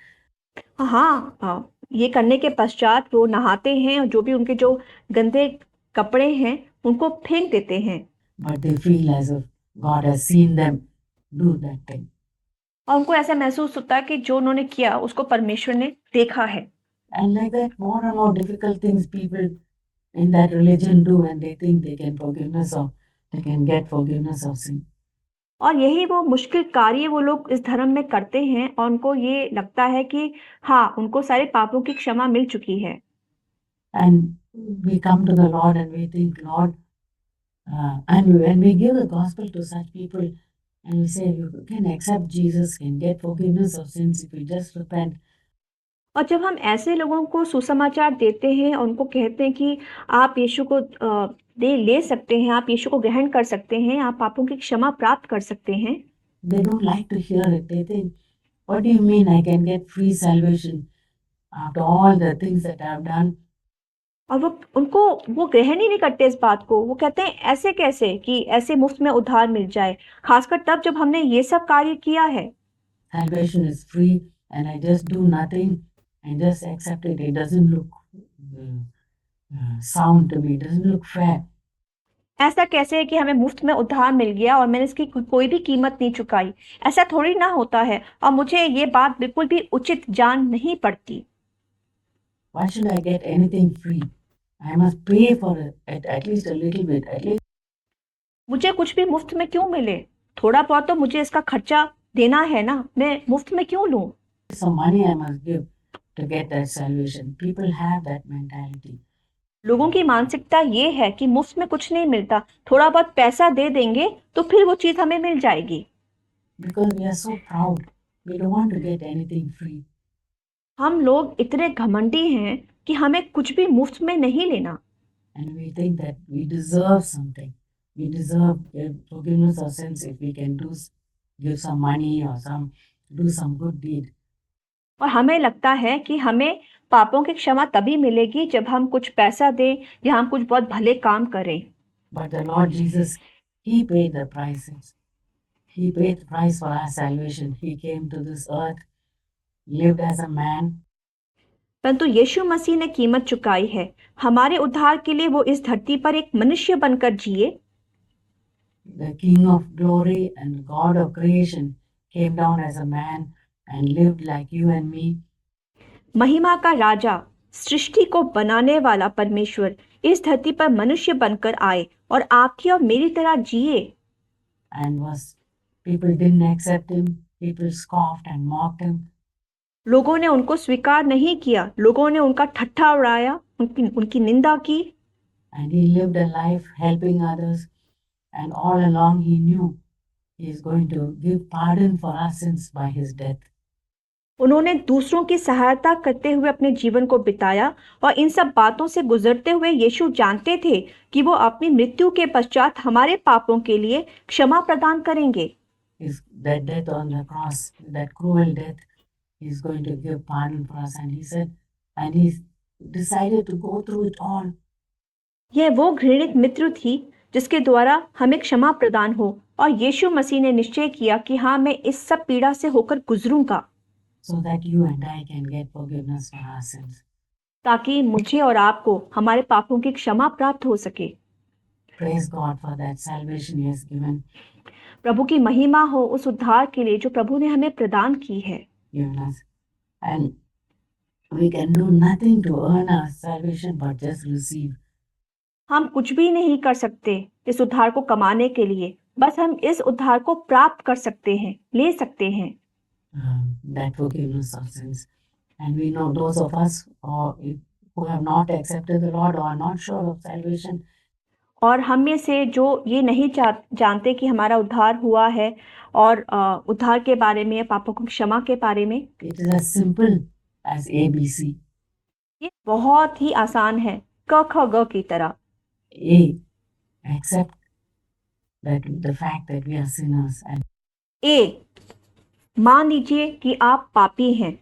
हाँ, ये करने के पश्चात वो नहाते हैं और जो भी उनके जो गंदे कपड़े हैं उनको फेंक देते हैं। But they feel as if God has seen them do that thing. और उनको ऐसा महसूस होता है कि जो उन्होंने किया उसको परमेश्वर ने देखा है। And like that, more and more difficult things people in that religion do, and they think they can get forgiveness of sin. और यही वो मुश्किल कार्य वो लोग इस धर्म में करते हैं और उनको ये लगता है कि हाँ, उनको सारे पापों की क्षमा मिल चुकी है। And we come to the Lord and we think, Lord, and when we give the gospel to such people, and we say you can accept Jesus, can get forgiveness of sins if you just repent. और जब हम ऐसे लोगों को सुसमाचार देते हैं और उनको कहते हैं कि आप यीशु को ले सकते हैं, आप यीशु को ग्रहण कर सकते हैं, आप पापों की क्षमा प्राप्त कर सकते हैं, They don't like to hear it. They think, what do you mean I can get free salvation after all the things that I've done? और वो ग्रहण ही नहीं करते इस बात को। वो कहते हैं ऐसे कैसे कि ऐसे मुफ्त में उद्धार मिल जाए, खासकर तब जब हमने ये सब कार्य किया है। Salvation is free and I just do nothing and just accept it. It doesn't look sound to me. It doesn't look fair. ऐसा कैसे है कि हमें मुफ्त में उद्धार मिल गया और मैंने इसकी कोई भी कीमत नहीं चुकाई। ऐसा थोड़ी ना होता है और मुझे ये बात बिल्कुल भी उचित जान नहीं पड़ती। Why should I get anything free? I must pay for it at least a little bit. At least मुझे कुछ भी मुफ्त में क्यों मिले? थोड़ा बहुत तो मुझे इसका खर्चा देना है ना, मैं मुफ्त में क्यों लूं? some money I must give to get that salvation. People have that mentality. लोगों की मानसिकता ये है कि मुफ्त में कुछ नहीं मिलता, थोड़ा बहुत पैसा दे देंगे तो फिर वो चीज हमें मिल जाएगी। Because we are so proud, we don't want to get anything free. हम लोग इतने घमंडी हैं कि हमें कुछ भी मुफ्त में नहीं लेना। And we think that we deserve something. We deserve forgiveness of sins if we can give some money or do some good deed. और हमें लगता है कि हमें पापों की क्षमा तभी मिलेगी जब हम कुछ पैसा दें या हम कुछ बहुत भले काम करें। But the Lord Jesus, He paid the prices. He paid the price for our salvation. He came to this earth, lived as a man. परंतु यीशु मसीह ने कीमत चुकाई है। हमारे उद्धार के लिए वो इस धरती पर एक मनुष्य बनकर जिए। The King of glory and God of creation came down as a man and lived like you and me. महिमा का राजा, सृष्टि को बनाने वाला परमेश्वर इस धरती पर मनुष्य बनकर आए और आपकी और मेरी तरह जिए। And people didn't accept him. People scoffed and mocked him. लोगों ने उनको स्वीकार नहीं किया, लोगों ने उनका ठट्ठा उड़ाया, उनकी निंदा की। And he lived a life helping others. And all along he knew he is going to give pardon for our sins by his death. उन्होंने दूसरों की सहायता करते हुए अपने जीवन को बिताया और इन सब बातों से गुजरते हुए यीशु जानते थे कि वो अपनी मृत्यु के पश्चात हमारे पापों के लिए क्षमा प्रदान करेंगे। That death on the cross, that cruel death, he is going to give pardon for us. And he said, and he decided to go through it all. यह वो घृणित मृत्यु थी जिसके द्वारा हमें क्षमा प्रदान हो और यीशु मसीह ने निश्चय किया कि हाँ, मैं इस सब पीड़ा से होकर गुजरूंगा। So that you and I can get forgiveness for our sins. ताकि मुझे और आपको हमारे पापों की क्षमा प्राप्त हो सके। Praise God for that salvation He has given. प्रभु की महिमा हो उस उद्धार के लिए जो प्रभु ने हमें प्रदान की है। Yes. And we can do nothing to earn our salvation but just receive. हम कुछ भी नहीं कर सकते इस उद्धार को कमाने के लिए, बस हम इस उद्धार को प्राप्त कर सकते हैं, ले सकते हैं। That forgiveness of sins. And we know those of us who have not accepted the Lord or are not sure of salvation. और हम में से जो ये नहीं जानते कि हमारा उद्धार हुआ है और उद्धार के बारे में, पापों की क्षमा के बारे में, It is as simple as ABC. ये बहुत ही आसान है, क ख ग की तरह। A, accept that the fact that we are sinners. And A, मान लीजिए कि आप पापी हैं।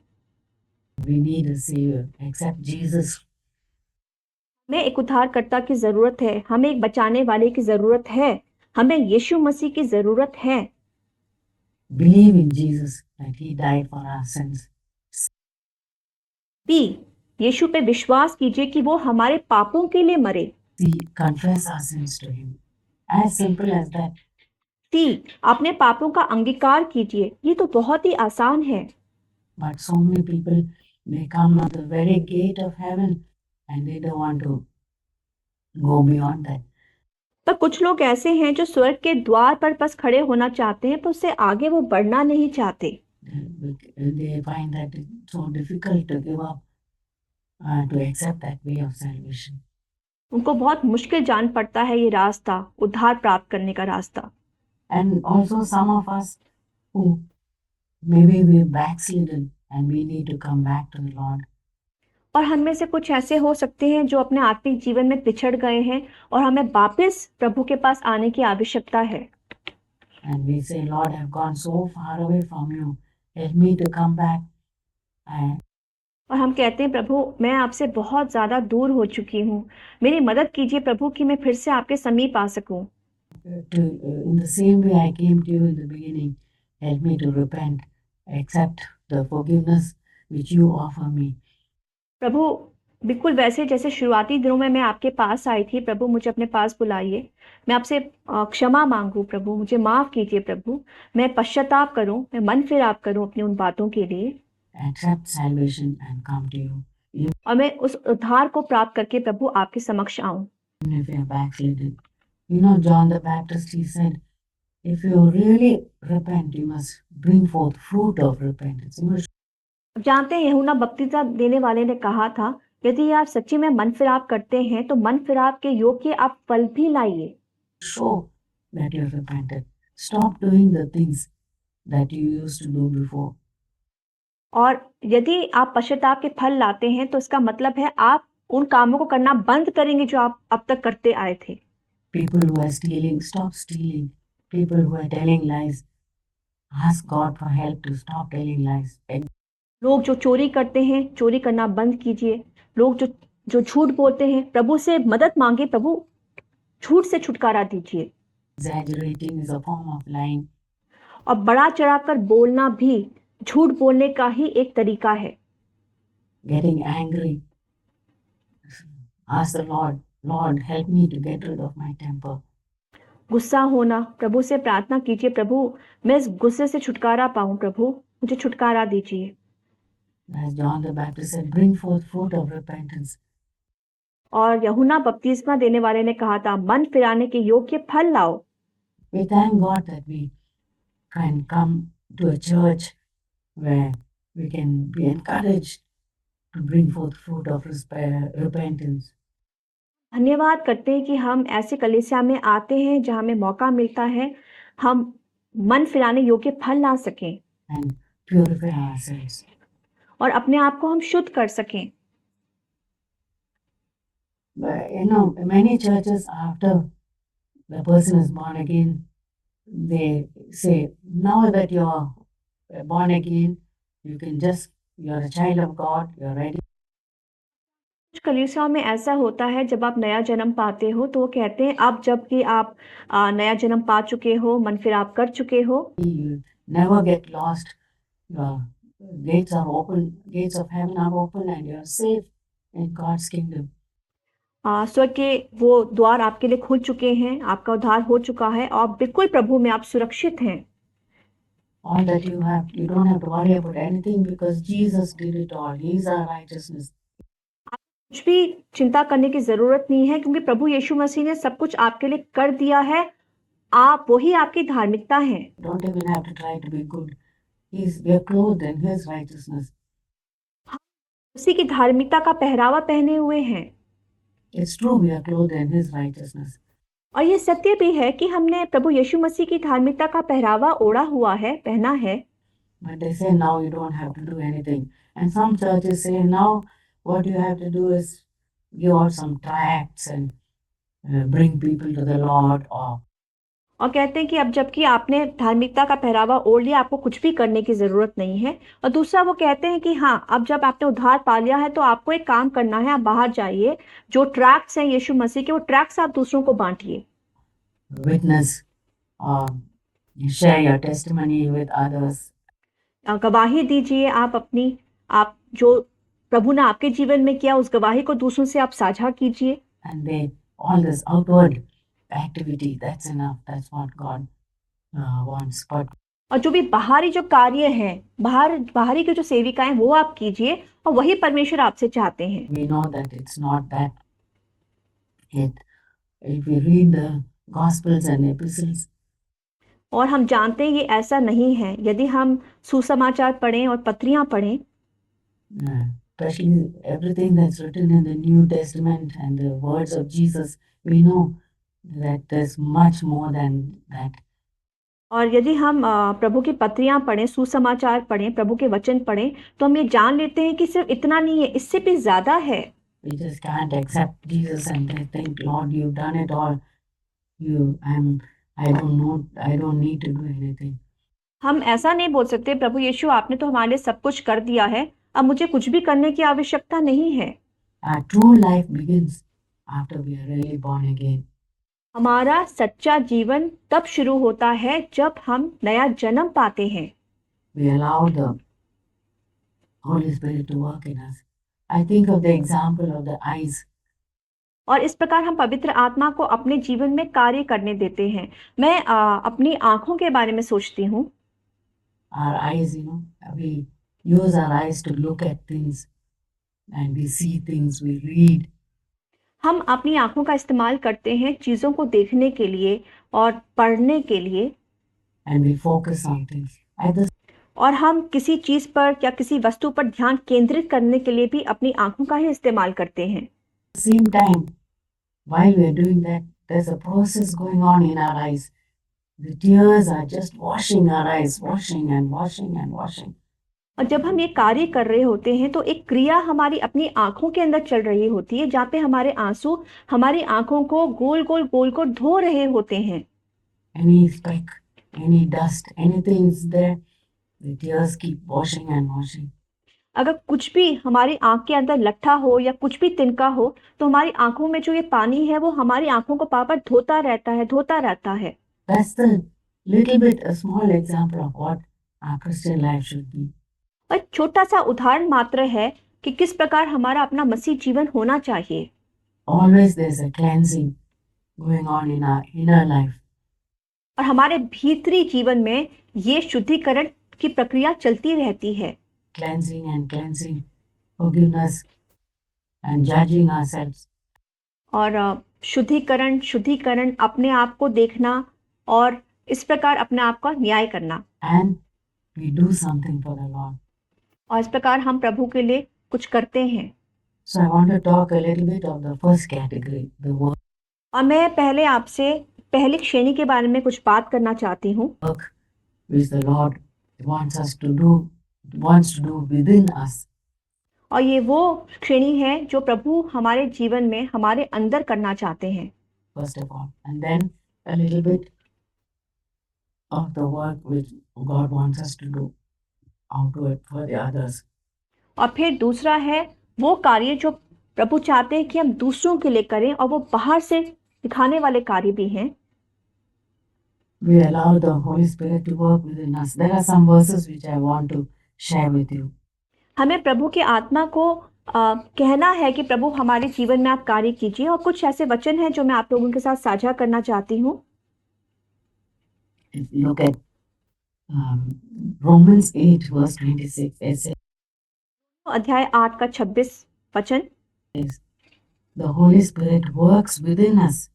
we need a savior. Accept Jesus. हमें एक उद्धारकर्ता की जरूरत है, हमें एक बचाने वाले की जरूरत है। हमें यीशु मसीह की जरूरत है। Believe in Jesus that He died for our sins. सी, यीशु पे विश्वास कीजिए कि वो हमारे पापों के लिए मरे। See, confess our sins to Him. As simple as that. सी, अपने पापों का अंगीकार कीजिए। ये तो बहुत ही आसान है। But so many people, they come at the very gate of heaven and they don't want to go beyond that. पर कुछ लोग ऐसे हैं जो स्वर्ग के द्वार पर बस खड़े होना चाहते हैं, पर उससे आगे वो बढ़ना नहीं चाहते। They find that it's so difficult to give up, to accept that way of salvation. उनको बहुत मुश्किल जान पड़ता है ये रास्ता, उद्धार प्राप्त करने का रास्ता। And also some of us who maybe we're backslidden and we need to come back to the Lord. और हम में से कुछ ऐसे हो सकते हैं जो अपने आत्मिक जीवन में पिछड़ गए हैं और हमें वापस प्रभु के पास आने की आवश्यकता है। And we say, Lord, I've gone so far away from you. Help me to come back. And और हम कहते हैं, प्रभु मैं आपसे बहुत ज़्यादा दूर हो चुकी हूँ, मेरी मदद कीजिए प्रभु कि मैं फिर से आपके समीप आ सकूँ। in the same way I came to you in the beginning, help me to repent, accept the forgiveness which you offer me. प्रभु बिल्कुल वैसे जैसे शुरुआती दिनों में मैं आपके पास आई थी, प्रभु मुझे अपने पास बुलाइए। मैं आपसे क्षमा मांगू प्रभु, मुझे माफ़ कीजिए प्रभु। मैं पश्चाताप करूँ, मैं मन फिराव करूँ अपनी उन बातों के लिए। Accept salvation and come to you. और मैं उस उद्धार को प्राप्त करके प्रभु आपके समक्ष आऊँ। Even if you are backslidden. You know, John the Baptist, he said, if you really repent, you must bring forth fruit of repentance. You must अब जानते हैं, यूहन्ना बपतिस्मा देने वाले ने कहा था, यदि आप सच्ची में मन फिराव करते हैं तो मन फिराव के योग्य आप फल भी लाइए। show that you have repented. Stop doing the things that you used to do before. और यदि आप पश्चाताप के फल लाते हैं तो इसका मतलब है आप उन कामों को करना बंद करेंगे जो आप अब तक करते आए थे। People who are stealing, stop stealing. People who are telling lies, ask God for help to stop telling lies. लोग जो चोरी करते हैं, चोरी करना बंद कीजिए। लोग जो जो झूठ बोलते हैं, प्रभु से मदद मांगे, प्रभु झूठ से छुटकारा दीजिए। Exaggerating is a form of lying. और बढ़ा चढ़ाकर बोलना भी झूठ बोलने का ही एक तरीका है। Getting angry. Ask the Lord, Lord, help me to get rid of my temper. गुस्सा होना, प्रभु से प्रार्थना कीजिए, प्रभु मैं इस गुस्से से छुटकारा पाऊं, प्रभु मुझे छुटकारा दीजिए। As John the Baptist said, bring forth fruit of repentance. और यूहन्ना बपतिस्मा देने वाले ने कहा था, मन फिराने के योग्य फल लाओ। We thank God that we can come to a church where we can be encouraged to bring forth fruit of repentance. धन्यवाद करते हैं कि हम ऐसे कलीसिया में आते हैं जहां हमें मौका मिलता है हम मन फिराने योग्य फल ला सकें And purify ourselves. और अपने आप को हम शुद्ध कर सकें। But, you know, many churches, after the person is born again, they say, now that you're born again, you can just, you're a child of God, you're ready. कुछ कलीसियाओं में ऐसा होता है, जब आप नया जन्म पाते हो तो वो कहते हैं अब जबकि आप नया जन्म पा चुके हो, मन फिराव कर चुके हो, You never get lost. Your gates are open, gates of heaven are open, and you're safe in God's kingdom. स्वर्ग के वो द्वार आपके लिए खुल चुके हैं, आपका उद्धार हो चुका है और बिल्कुल प्रभु में आप सुरक्षित हैं। All that you have, you don't have to worry about anything because Jesus did it all. He's our righteousness. कुछ भी चिंता करने की जरूरत नहीं है, क्योंकि प्रभु यीशु मसीह ने सब कुछ आपके लिए कर दिया है। आप वही आपकी धार्मिकता है। Don't even have to try to be good. We are clothed in His righteousness. उसी की धार्मिकता का पहरावा पहने हुए हैं। It's true, we are clothed in His righteousness. और ये सत्य भी है कि हमने प्रभु यीशु मसीह की धार्मिकता का पहरावा ओढ़ा हुआ है, पहना है। But they say now you don't have to do anything. And some churches say now what you have to do is give out some tracts and bring people to the Lord. और कहते हैं कि अब जबकि आपने धार्मिकता का पहरावा ओढ़ लिया, आपको कुछ भी करने की जरूरत नहीं है। और दूसरा वो कहते हैं कि हाँ, अब जब आपने उद्धार पा लिया है तो आपको एक काम करना है, आप बाहर जाइए, जो ट्रैक्ट्स हैं यीशु मसीह के, वो ट्रैक्ट्स आप दूसरों को बांटिए। Witness share your testimony with others. गवाही दीजिए आप जो प्रभु ने आपके जीवन में किया उस गवाही को दूसरों से आप साझा कीजिए। And all this outward activity, that's enough. That's what God wants. But और जो भी बाहरी जो कार्य हैं, बाहरी की जो सेविकाएं वो आप कीजिए और वही परमेश्वर आपसे चाहते हैं। we know that it's not that. If we read the Gospels and Epistles, और हम जानते हैं ये ऐसा नहीं है। यदि हम सुसमाचार पढ़ें और पत्रियां पढ़ें, especially everything that's written in the New Testament and the words of Jesus, we know that there's much more than that. और यदि हम प्रभु की पत्रियां पढ़ें, सुसमाचार पढ़ें, प्रभु के वचन पढ़ें, तो हम ये जान लेते हैं कि सिर्फ इतना नहीं है, इससे भी ज्यादा है। We just can't accept Jesus and think, Lord, you've done it all. I don't know, I don't need to do anything. हम ऐसा नहीं बोल सकते, प्रभु यीशु आपने तो हमारे लिए सब कुछ कर दिया है, अब मुझे कुछ भी करने की आवश्यकता नहीं है। Our true life begins after we are really born again. हमारा सच्चा जीवन तब शुरू होता है जब हम नया जन्म पाते हैं। We allow the Holy Spirit to work in us. I think of the example of the eyes. और इस प्रकार हम पवित्र आत्मा को अपने जीवन में कार्य करने देते हैं। मैं अपनी आंखों के बारे में सोचती हूँ। Our eyes, we use our eyes to look at things and we see things, we read. हम अपनी आंखों का इस्तेमाल करते हैं चीजों को देखने के लिए और पढ़ने के लिए। And we focus on things. और हम किसी चीज पर या किसी वस्तु पर ध्यान केंद्रित करने के लिए भी अपनी आंखों का ही इस्तेमाल करते हैं। Same time, while we are doing that, there's a process going on in our eyes. The tears are just washing our eyes, washing and washing and washing. और जब हम ये कार्य कर रहे होते हैं तो एक क्रिया हमारी अपनी आंखों के अंदर चल रही होती है, जहाँ पे हमारे आंसू हमारी आंखों को गोल गोल धो रहे होते हैं। Any speck, any dust, anything is there, the tears keep washing and washing. अगर कुछ भी हमारी आंख के अंदर लट्ठा हो या कुछ भी तिनका हो, तो हमारी आंखों में जो ये पानी है वो हमारी आंखों को बार-बार धोता रहता है। That's the little bit a small example of what our Christian life should be. और छोटा सा उदाहरण मात्र है कि किस प्रकार हमारा अपना मसीह जीवन होना चाहिए। Always there's a cleansing going on in our inner life. और हमारे भीतरी जीवन में ये शुद्धिकरण की प्रक्रिया चलती रहती है। Cleansing and cleansing, forgiveness and judging ourselves. और शुद्धिकरण, अपने आप को देखना और इस प्रकार अपने आप का न्याय करना। And we do something for the Lord. और इस प्रकार हम प्रभु के लिए कुछ करते हैं। So I want to talk a little bit of the first category, the work. और मैं पहले आपसे पहली श्रेणी के बारे में कुछ बात करना चाहती हूँ। Work which the Lord wants to do within us. और ये वो श्रेणी है जो प्रभु हमारे जीवन में हमारे अंदर करना चाहते हैं। First of all, and then a little bit of the work which God wants us to do outward for the others. और फिर दूसरा है वो कार्य जो प्रभु चाहते हैं कि हम दूसरों के लिए करें और वो बाहर से दिखाने वाले कार्य भी हैं। We allow the Holy Spirit to work within us. There are some verses which I want to share with you. हमें प्रभु के आत्मा को कहना है कि प्रभु हमारे जीवन में आप कार्य कीजिए, और कुछ ऐसे वचन हैं जो मैं आप लोगों के साथ साझा करना चाहती हूँ। If you look at Romans 8 verse 26, it says, अध्याय 8 का 26 वचन, The Holy Spirit works within us,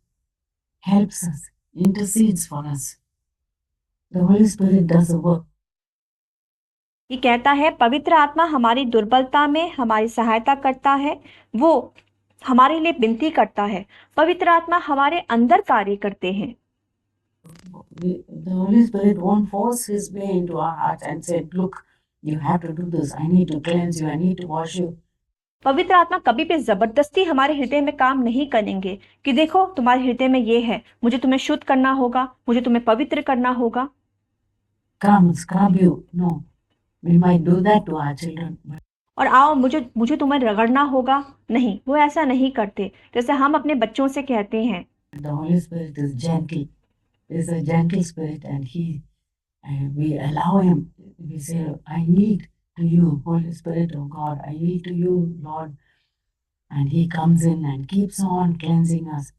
helps us, intercedes for us. The Holy Spirit does the work. ये कहता है पवित्र आत्मा हमारी दुर्बलता में हमारी सहायता करता है, वो हमारे लिए विनती करता है। पवित्र आत्मा हमारे अंदर कार्य करते हैं। The Holy Spirit won't force His way into our hearts and say, look, you have to do this. I need to cleanse you. I need to wash you. पवित्र आत्मा कभी भी जबरदस्ती हमारे हृदय में काम नहीं करेंगे कि देखो तुम्हारे हृदय में ये है, मुझे तुम्हें शुद्ध करना होगा, मुझे तुम्हें पवित्र करना होगा। Come, scrub you. No, we might do that to our children. और आओ मुझे तुम्हें रगड़ना होगा। नहीं, वो ऐसा नहीं करते जैसे हम अपने बच्चों से कहते हैं। The Holy Spirit is gentle. is a gentle spirit, and we allow him. We say, I yield to you, Holy Spirit of God. I yield to you, Lord. And he comes in and keeps on cleansing us.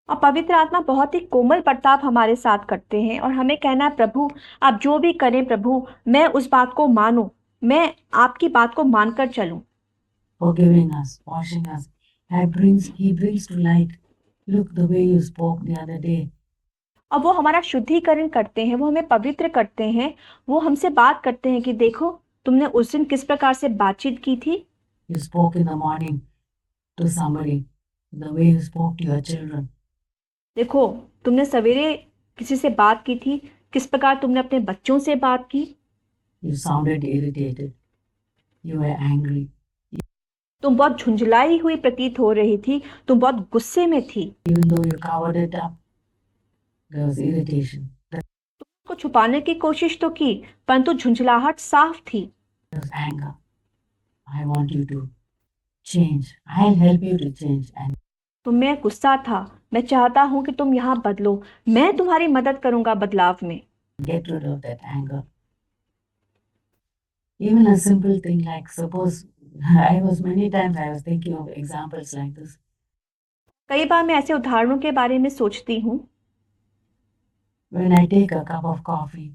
और पवित्र आत्मा बहुत ही कोमल बर्ताव हमारे साथ करते हैं और हमें कहना है, प्रभु आप जो भी करें प्रभु, मैं उस बात को मानूं, मैं आपकी बात को मानकर चलूं। Forgiving us, washing us. He brings to light. Look the way you spoke the other day. और वो हमारा शुद्धिकरण करते हैं, वो हमें पवित्र करते हैं, वो हमसे बात करते हैं कि देखो तुमने उस दिन किस प्रकार से बातचीत की थी। You spoke in the morning to somebody, the way you spoke to your children. देखो तुमने सवेरे किसी से बात की थी, किस प्रकार तुमने अपने बच्चों से बात की। You sounded irritated. You were angry. तुम बहुत झुंझलाई हुई प्रतीत हो रही थी, तुम बहुत गुस्से में थी। Even though you covered it up, there was irritation. को छुपाने की कोशिश तो की, परंतु झुंझलाहट साफ थी। There was anger. I want you to change. I'll help you to change. And तुम्हें गुस्सा था, मैं चाहता हूं कि तुम यहाँ बदलो, मैं तुम्हारी मदद करूंगा बदलाव में। get rid of that anger. Even a simple thing like, suppose many times I was thinking of examples like this. कई बार मैं ऐसे उदाहरणों के बारे में सोचती हूँ। When I take a cup of coffee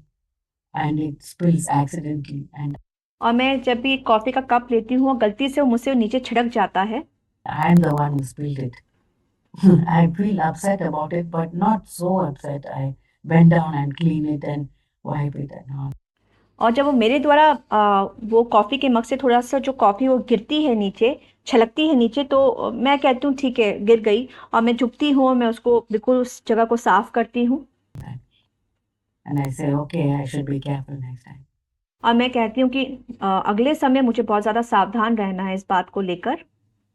and it spills accidentally, and और मैं जब भी कॉफी का कप लेती हूँ और गलती से वो मुझसे नीचे छिड़क जाता है, I'm the one who spilled it. I feel upset about it, but not so upset. I bend down and clean it and wipe it and all. और जब वो मेरे द्वारा वो कॉफी के मग से थोड़ा सा जो कॉफी वो गिरती है नीचे, छलकती है नीचे, तो मैं कहती हूँ ठीक है गिर गई, और मैं झुकती हूँ और मैं उसको बिल्कुल उस जगह को साफ करती हूँ। And I say, okay, I should be careful next time. और मैं कहती हूँ कि अगले समय मुझे बहुत ज़्यादा सावधान रहना है इस बात को लेकर।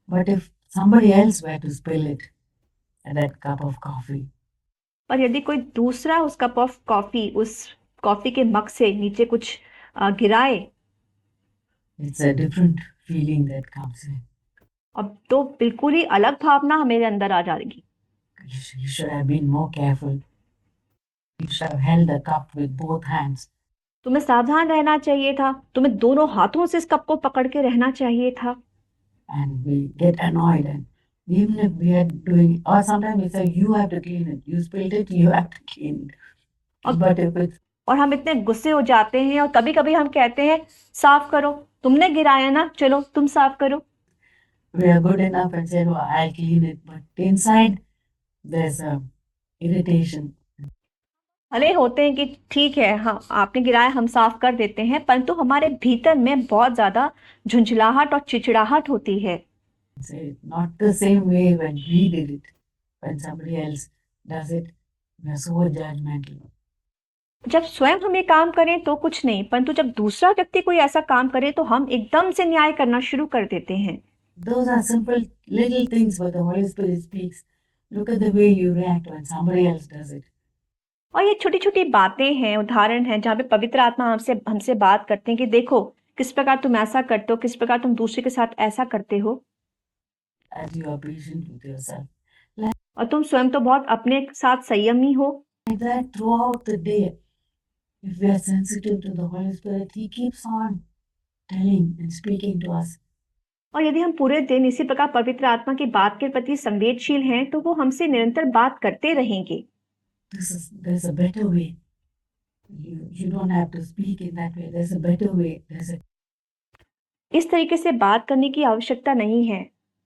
But if somebody else were to spill it, that cup of coffee, पर यदि कोई दूसरा उस कप ऑफ कॉफी, उस कॉफी के मग से नीचे कुछ गिराए, it's a different feeling that comes in. अब तो बिल्कुल ही अलग भावना मेरे अंदर आ जाएगी। You should have been more careful. You should have held the cup with both hands. तुम्हें सावधान रहना चाहिए था, तुम्हें दोनों हाथों से इस कप को पकड़ के रहना चाहिए था। And we get annoyed, and even if we are doing, or sometimes we say, you have to clean it. You spilled it, you have to clean it. But if it's और हम इतने गुस्से हो जाते हैं और कभी-कभी हम कहते हैं साफ करो, तुमने गिराया ना, चलो तुम साफ करो। we are good enough and say, well, I'll clean it, but inside there's a irritation. भले होते हैं कि ठीक है, हाँ आपने गिराया, हम साफ कर देते हैं, परंतु हमारे भीतर में बहुत ज्यादा झुंझलाहट और चिड़चिड़ाहट होती है। Say not the same way when we did it. When somebody else does it, we are so judgmental. जब स्वयं हम ये काम करें तो कुछ नहीं, परंतु जब दूसरा व्यक्ति कोई ऐसा काम करे तो हम एकदम से न्याय करना शुरू कर देते हैं। Those are simple little things, but the Holy Spirit speaks. Look at the way you react when somebody else does it. और ये छोटी-छोटी बातें हैं, उदाहरण हैं, जहाँ पे पवित्र आत्मा हमसे हमसे बात करते हैं कि देखो किस प्रकार तुम ऐसा करते हो, किस प्रकार तुम दूसरे के साथ ऐसा करते हो। As you are patient with yourself. और तुम स्वयं तो बहुत अपने साथ संयमी हो। Like that throughout the day, if we are sensitive to the Holy Spirit, He keeps on telling and speaking to us. और यदि हम पूरे दिन इसी प्रकार पवित्र आत्मा की बात के प्रति संवेदनशील हैं, तो वो हमसे निरंतर बात करते रहेंगे। There's a better way. You don't have to speak in that way. There's a better way. इस तरीके से बात करने की आवश्यकता नहीं है,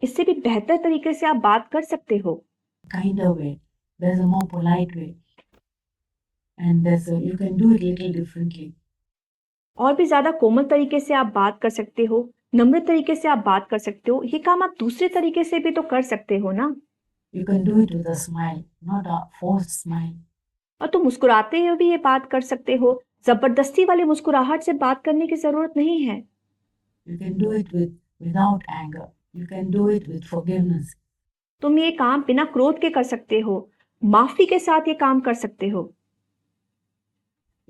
इससे भी बेहतर तरीके से आप बात कर सकते हो। Kinder way. There's a more polite way. And you can do it little differently. और भी ज्यादा कोमल तरीके से आप बात कर सकते हो, नम्र तरीके से आप बात कर सकते हो। ये काम आप दूसरे तरीके से भी तो कर सकते हो ना। You can do it with a smile, not a forced smile. और तुम मुस्कुराते हुए भी ये बात कर सकते हो, जबरदस्ती वाली मुस्कुराहट से बात करने की जरूरत नहीं है। You can do it without anger. You can do it with forgiveness. तुम ये काम बिना क्रोध के कर सकते हो, माफी के साथ ये काम कर सकते हो।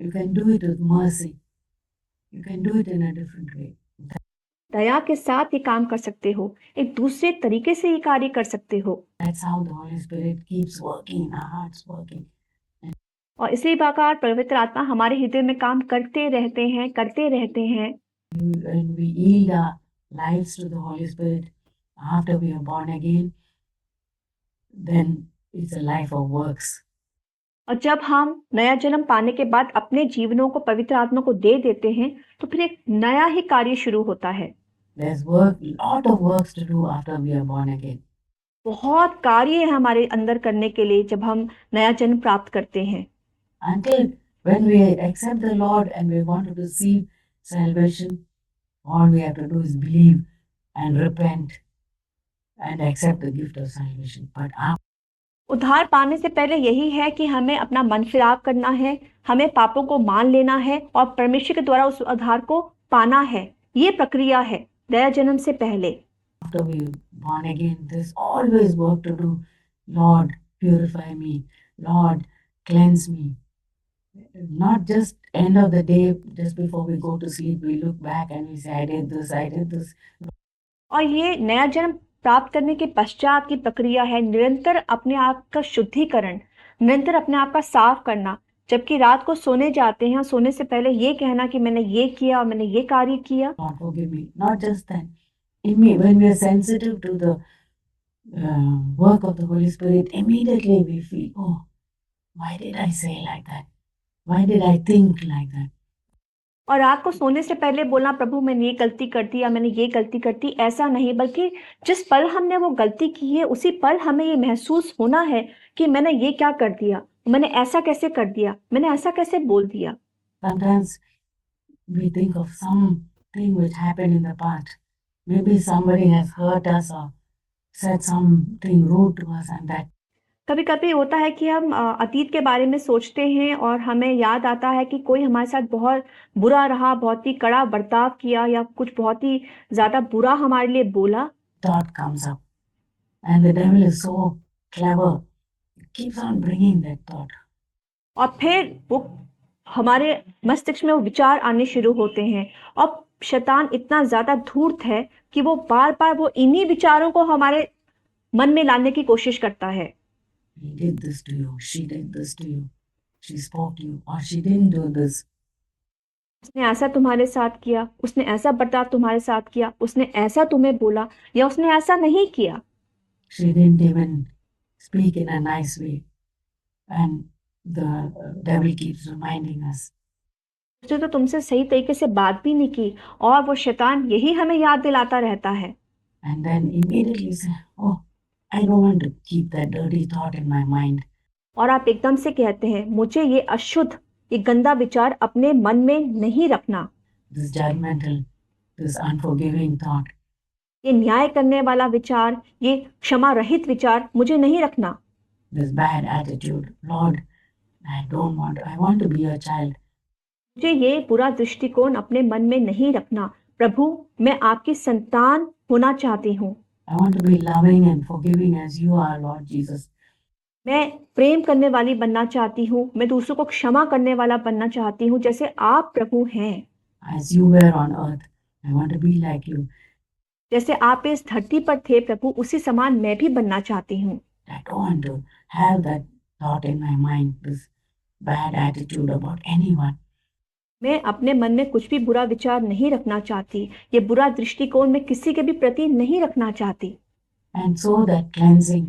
You can do it with mercy. You can do it in a different way. दया के साथ ये काम कर सकते हो, एक दूसरे तरीके से ये कार्य कर सकते हो। That's how the Holy Spirit keeps working in our hearts, working. और इसी प्रकार पवित्र आत्मा हमारे हृदय में काम करते रहते हैं। When we yield our lives to the Holy Spirit after we are born again, then it's a life of works. और जब हम नया जन्म पाने के बाद अपने जीवनों को पवित्र आत्मा को दे देते हैं, तो फिर एक नया ही कार्य शुरू होता है। There's lot of works to do after we are born again. बहुत कार्य है हमारे अंदर करने के लिए जब हम नया जन्म प्राप्त करते हैं। Until when we accept the Lord and we want to receive salvation, all we have to do is believe and repent and accept the gift of salvation. But after उद्धार पाने से पहले यही है कि हमें अपना मन फिराव करना है, हमें पापों को मान लेना है और परमेश्वर के द्वारा उस उद्धार को पाना है। ये प्रक्रिया है नया जन्म से पहले। we born again, there's always work to do. Lord, purify me. Lord, cleanse me. Not just end of the day, just before we go to sleep, we look back and we say, I did this. और ये नया जन्म प्राप्त करने के पश्चात की प्रक्रिया है निरंतर अपने आप का शुद्धिकरण, निरंतर अपने आप का साफ करना। जबकि रात को सोने जाते हैं, सोने से पहले ये कहना कि मैंने ये किया और मैंने ये कार्य किया। Lord, forgive me. Not just that. In me, when we are sensitive to the work of the Holy Spirit, immediately we feel, oh, why did I say like that? Why did I think like that? और रात को सोने से पहले बोलना, प्रभु मैंने ये गलती कर दी या मैंने ये गलती कर दी, ऐसा नहीं, बल्कि जिस पल हमने वो गलती की है उसी पल हमें ये महसूस होना है कि मैंने ये क्या कर दिया, मैंने ऐसा कैसे कर दिया, मैंने ऐसा कैसे बोल दिया। Sometimes we think of something which happened in the past. Maybe somebody has hurt us or said something rude to us, and that कभी कभी होता है कि हम अतीत के बारे में सोचते हैं और हमें याद आता है कि कोई हमारे साथ बहुत बुरा रहा, बहुत ही कड़ा बर्ताव किया या कुछ बहुत ही ज्यादा बुरा हमारे लिए बोला। thought comes up, and the devil is so clever, he keeps on bringing that thought. और फिर वो हमारे मस्तिष्क में वो विचार आने शुरू होते हैं और शैतान इतना ज्यादा धूर्त है कि वो बार बार वो इन्हीं विचारों को हमारे मन में लाने की कोशिश करता है। He did this to you, she did this to you, she spoke to you, or she didn't do this. उसने ऐसा तुम्हारे साथ किया, उसने ऐसा बर्ताव तुम्हारे साथ किया, उसने ऐसा तुम्हें बोला या उसने ऐसा नहीं किया। She didn't even speak in a nice way, and the devil keeps reminding us. उसने तो तुमसे सही तरीके से बात भी नहीं की और वो शैतान यही हमें याद दिलाता रहता है। And then immediately say, oh, I don't want to keep that dirty thought in my mind. और आप एकदम से कहते हैं, मुझे ये अशुद्ध, ये गंदा विचार अपने मन में नहीं रखना। This judgmental, this unforgiving thought. ये न्याय करने वाला विचार, ये क्षमा रहित विचार मुझे नहीं रखना। This bad attitude, Lord, I want to be a child. मुझे ये बुरा दृष्टिकोण अपने मन में नहीं रखना। प्रभु, मैं आपकी संतान होना चाहती हूँ। I want to be loving and forgiving as you are, Lord Jesus. मैं प्रेम करने वाली बनना चाहती हूँ, मैं दूसरों को क्षमा करने वाला बनना चाहती हूँ जैसे आप प्रभु हैं। As you were on earth, I want to be like you. जैसे आप इस धरती पर थे प्रभु, उसी समान मैं भी बनना चाहती हूँ। I don't want to have that thought in my mind, this bad attitude about anyone. मैं अपने मन में कुछ भी बुरा विचार नहीं रखना चाहती, ये बुरा दृष्टिकोण मैं किसी के भी प्रति नहीं रखना चाहती। And so that cleansing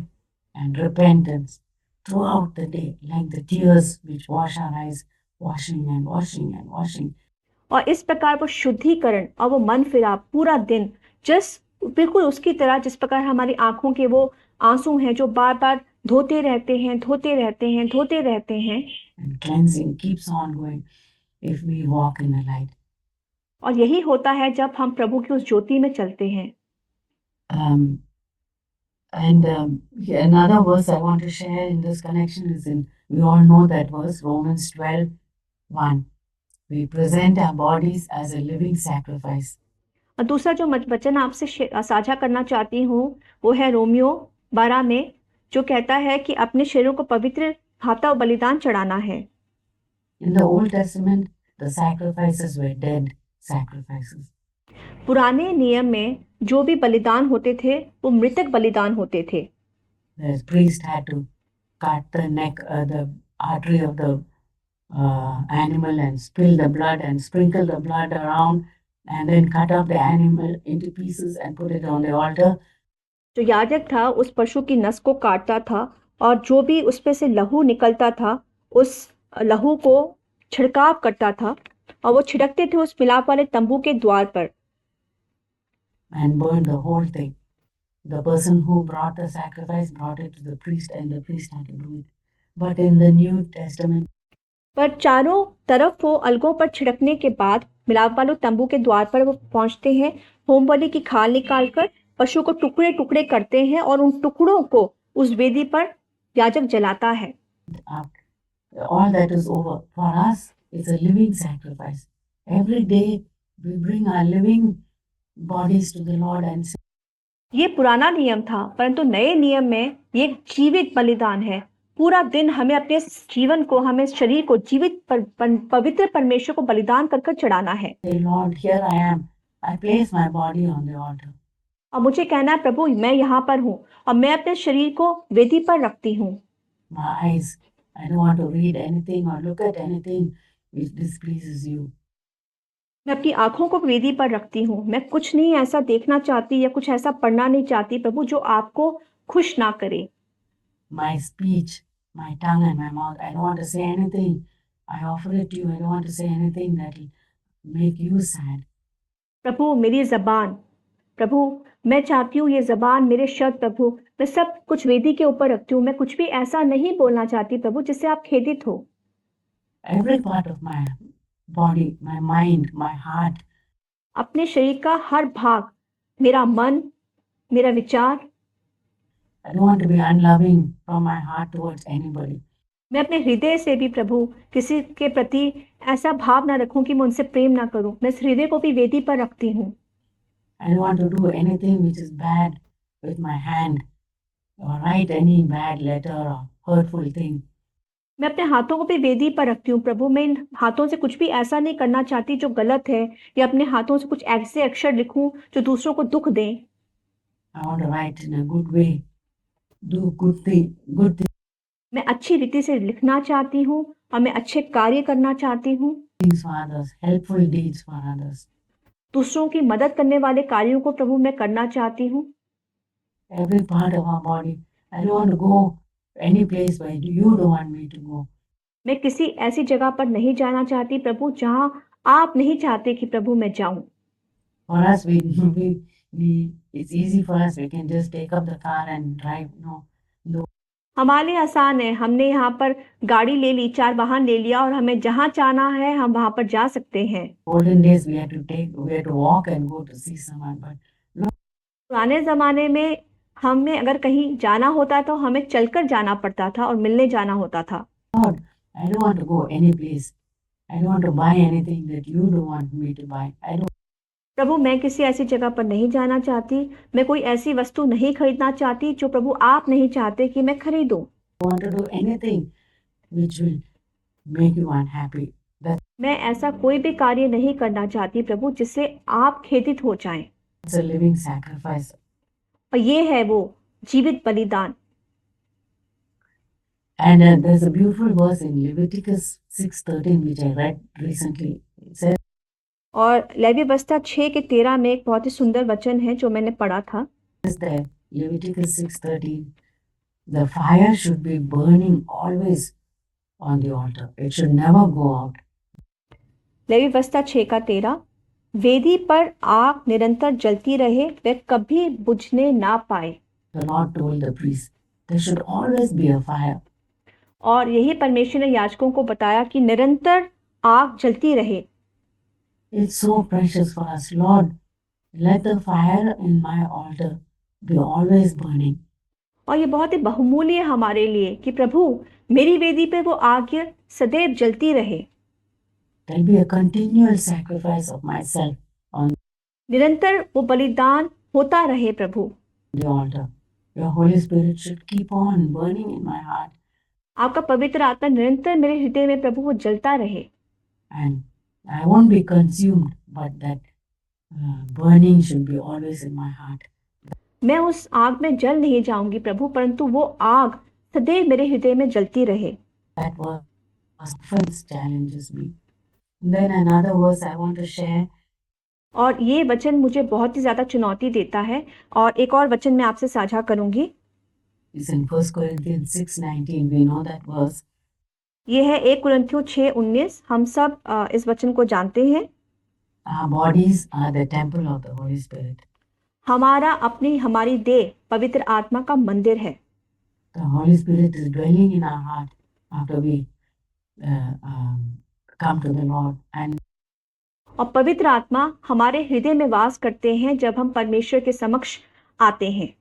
and repentance throughout the day, like the tears which wash our eyes, washing and washing and washing. और इस प्रकार वो शुद्धिकरण और वो मन फिराव पूरा दिन बिल्कुल उसकी तरह जिस प्रकार हमारी आंखों के वो आंसू हैं जो बार बार धोते रहते हैं, धोते रहते हैं, धोते रहते हैं। And cleansing keeps on going if we walk in the light. और यही होता है जब हम प्रभु की उस ज्योति में चलते हैं। Another verse I want to share in this connection is we all know that verse, Romans 12:1. We present our bodies as a living sacrifice. और दूसरा जो वचन आपसे साझा करना चाहती हूँ वो है रोमियो 12 में, जो कहता है कि अपने शरीरों को पवित्र भाता और बलिदान चढ़ाना है। In the Old Testament, the sacrifices were dead sacrifices. पुराने नियम में जो भी बलिदान होते थे वो मृतक बलिदान होते थे। The priest had to cut the neck, the artery of the animal and spill the blood and sprinkle the blood around and then cut up the animal into pieces and put it on the altar. जो याजक था उस पशु की नस को काटता था और जो भी उसमें से लहू निकलता था उस लहू को छिड़काव करता था और वो छिड़कते थे उस मिलाप वाले तंबू के द्वार पर and burned the whole thing. The person who brought the sacrifice brought it to the priest and the priest had to do it. But in the New Testament, पर चारों तरफ वो अलगों पर छिड़कने के बाद मिलाप वाले तंबू के द्वार पर वो पहुंचते हैं, होम बलि की खाल निकालकर पशु को टुकड़े टुकड़े करते हैं और उन टुकड़ों को उस वेदी पर याजक जलाता है। all that is over. For us, it's a living sacrifice. Every day we bring our living bodies to the Lord and say, ये पुराना नियम था, परंतु नए नियम में ये एक जीवित बलिदान है। पूरा दिन हमें अपने जीवन को, हमें शरीर को जीवित पवित्र परमेश्वर को बलिदान कर कर चढ़ाना है। Lord, here I am. I place my body on the altar. और मुझे कहना है, प्रभु मैं यहाँ पर हूँ और मैं अपने शरीर को वेदी पर रखती हूँ। My eyes, I don't want to read anything or look at anything which displeases you. मैं अपनी आंखों को वेदी पर रखती हूँ। मैं कुछ नहीं ऐसा देखना चाहती या कुछ ऐसा पढ़ना नहीं चाहती प्रभु जो आपको खुश ना करे। My speech, my tongue and my mouth, I don't want to say anything. I offer it to you. I don't want to say anything that will make you sad. प्रभु मेरी जबान, प्रभु मैं चाहती हूँ ये जबान, मेरे शब्द प्रभु मैं सब कुछ वेदी के ऊपर रखती हूँ। मैं कुछ भी ऐसा नहीं बोलना चाहती प्रभु जिससे आप खेदित हो। Every part of my body, my mind, my heart, अपने शरीर का हर भाग, मेरा मन, मेरा विचार, I don't want to be unloving from my heart towards anybody. मैं अपने हृदय से भी प्रभु किसी के प्रति ऐसा भाव ना रखूं कि मैं उनसे प्रेम ना करूं। मैं इस हृदय को भी वेदी पर रखती हूँ। I don't want to do anything which is bad with my hand or write any bad letter or hurtful thing. मैं अपने हाथों को भी वेदी पर रखती हूँ प्रभु। मैं इन हाथों से कुछ भी ऐसा नहीं करना चाहती जो गलत है या अपने हाथों से कुछ ऐसे अक्षर लिखूं जो दूसरों को दुख दें। I want to write in a good way, do good things मैं अच्छी रीति से लिखना चाहती हूँ और मैं अच्छे कार्य करना चाहती हूँ। for others, helpful deeds for others. दूसरों की मदद करने वाले कार्यों को प्रभु मैं करना चाहती हूँ। Every part of our body. I don't want to go any place where you don't want me to go. मैं किसी ऐसी जगह पर नहीं जाना चाहती प्रभु जहाँ आप नहीं चाहते कि प्रभु मैं जाऊं। For us, it's easy for us. We can just take up the car and drive. No. हमारे लिए आसान है, हमने यहाँ पर गाड़ी ले ली, चार वाहन ले लिया और हमें जहाँ जाना है हम वहाँ पर जा सकते हैं। Olden days we had to walk and go to see someone, but no. पुराने जमाने में हमें अगर कहीं जाना होता तो हमें चलकर जाना पड़ता था और मिलने जाना होता था। Lord, I don't want to go any place. I don't want to buy anything that you don't want me to buy. प्रभु मैं किसी ऐसी जगह पर नहीं जाना चाहती, मैं कोई ऐसी वस्तु नहीं खरीदना चाहती जो प्रभु आप नहीं चाहते कि मैं खरीदूं। I want to do anything which will make you unhappy. मैं ऐसा कोई भी कार्य नहीं करना चाहती प्रभु जिससे आप खेदित हो जाएं। It's a living sacrifice. और ये है वो जीवित बलिदान। And there's a beautiful verse in Leviticus 6:13 which I read recently. It says, और लेवी व्यवस्था 6:13 में एक बहुत ही सुंदर वचन है जो मैंने पढ़ा था। that Leviticus 6:13, the fire should be burning always on the altar. It should never go out. लेवी व्यवस्था 6:13, वेदी पर आग निरंतर जलती रहे, वह कभी बुझने ना पाए। The Lord told the priest, there should always be a fire. और यही परमेश्वर ने याजकों को बताया कि निरंतर आग जलती रहे। It's so precious for us, Lord. Let the fire in my altar be always burning. और ये बहुत ही बहुमूल्य है हमारे लिए कि प्रभु मेरी वेदी पे वो आग सदैव जलती रहे। There'll be a continual sacrifice of myself on निरंतर वो बलिदान होता रहे प्रभु। the altar. Your Holy Spirit should keep on burning in my heart. आपका पवित्र आत्मा निरंतर मेरे हृदय में प्रभु वो जलता रहे। And I won't be consumed, but that burning should be always in my heart. मैं उस आग में जल नहीं जाऊंगी प्रभु, परंतु वो आग सदैव मेरे हृदय में जलती रहे। That was offense challenges me. Then another verse I want to share और ये वचन मुझे बहुत ही ज़्यादा चुनौती देता है और एक और वचन मैं आपसे साझा करूंगी। is in 1 Corinthians 6:19. We know that verse. ये है 1 कुरिन्थियों 6:19। हम सब इस वचन को जानते हैं। Our bodies are the temple of the Holy Spirit. हमारी देह पवित्र आत्मा का मंदिर है। The Holy Spirit is dwelling in our heart after we come to the Lord. And और पवित्र आत्मा हमारे हृदय में वास करते हैं जब हम परमेश्वर के समक्ष आते हैं।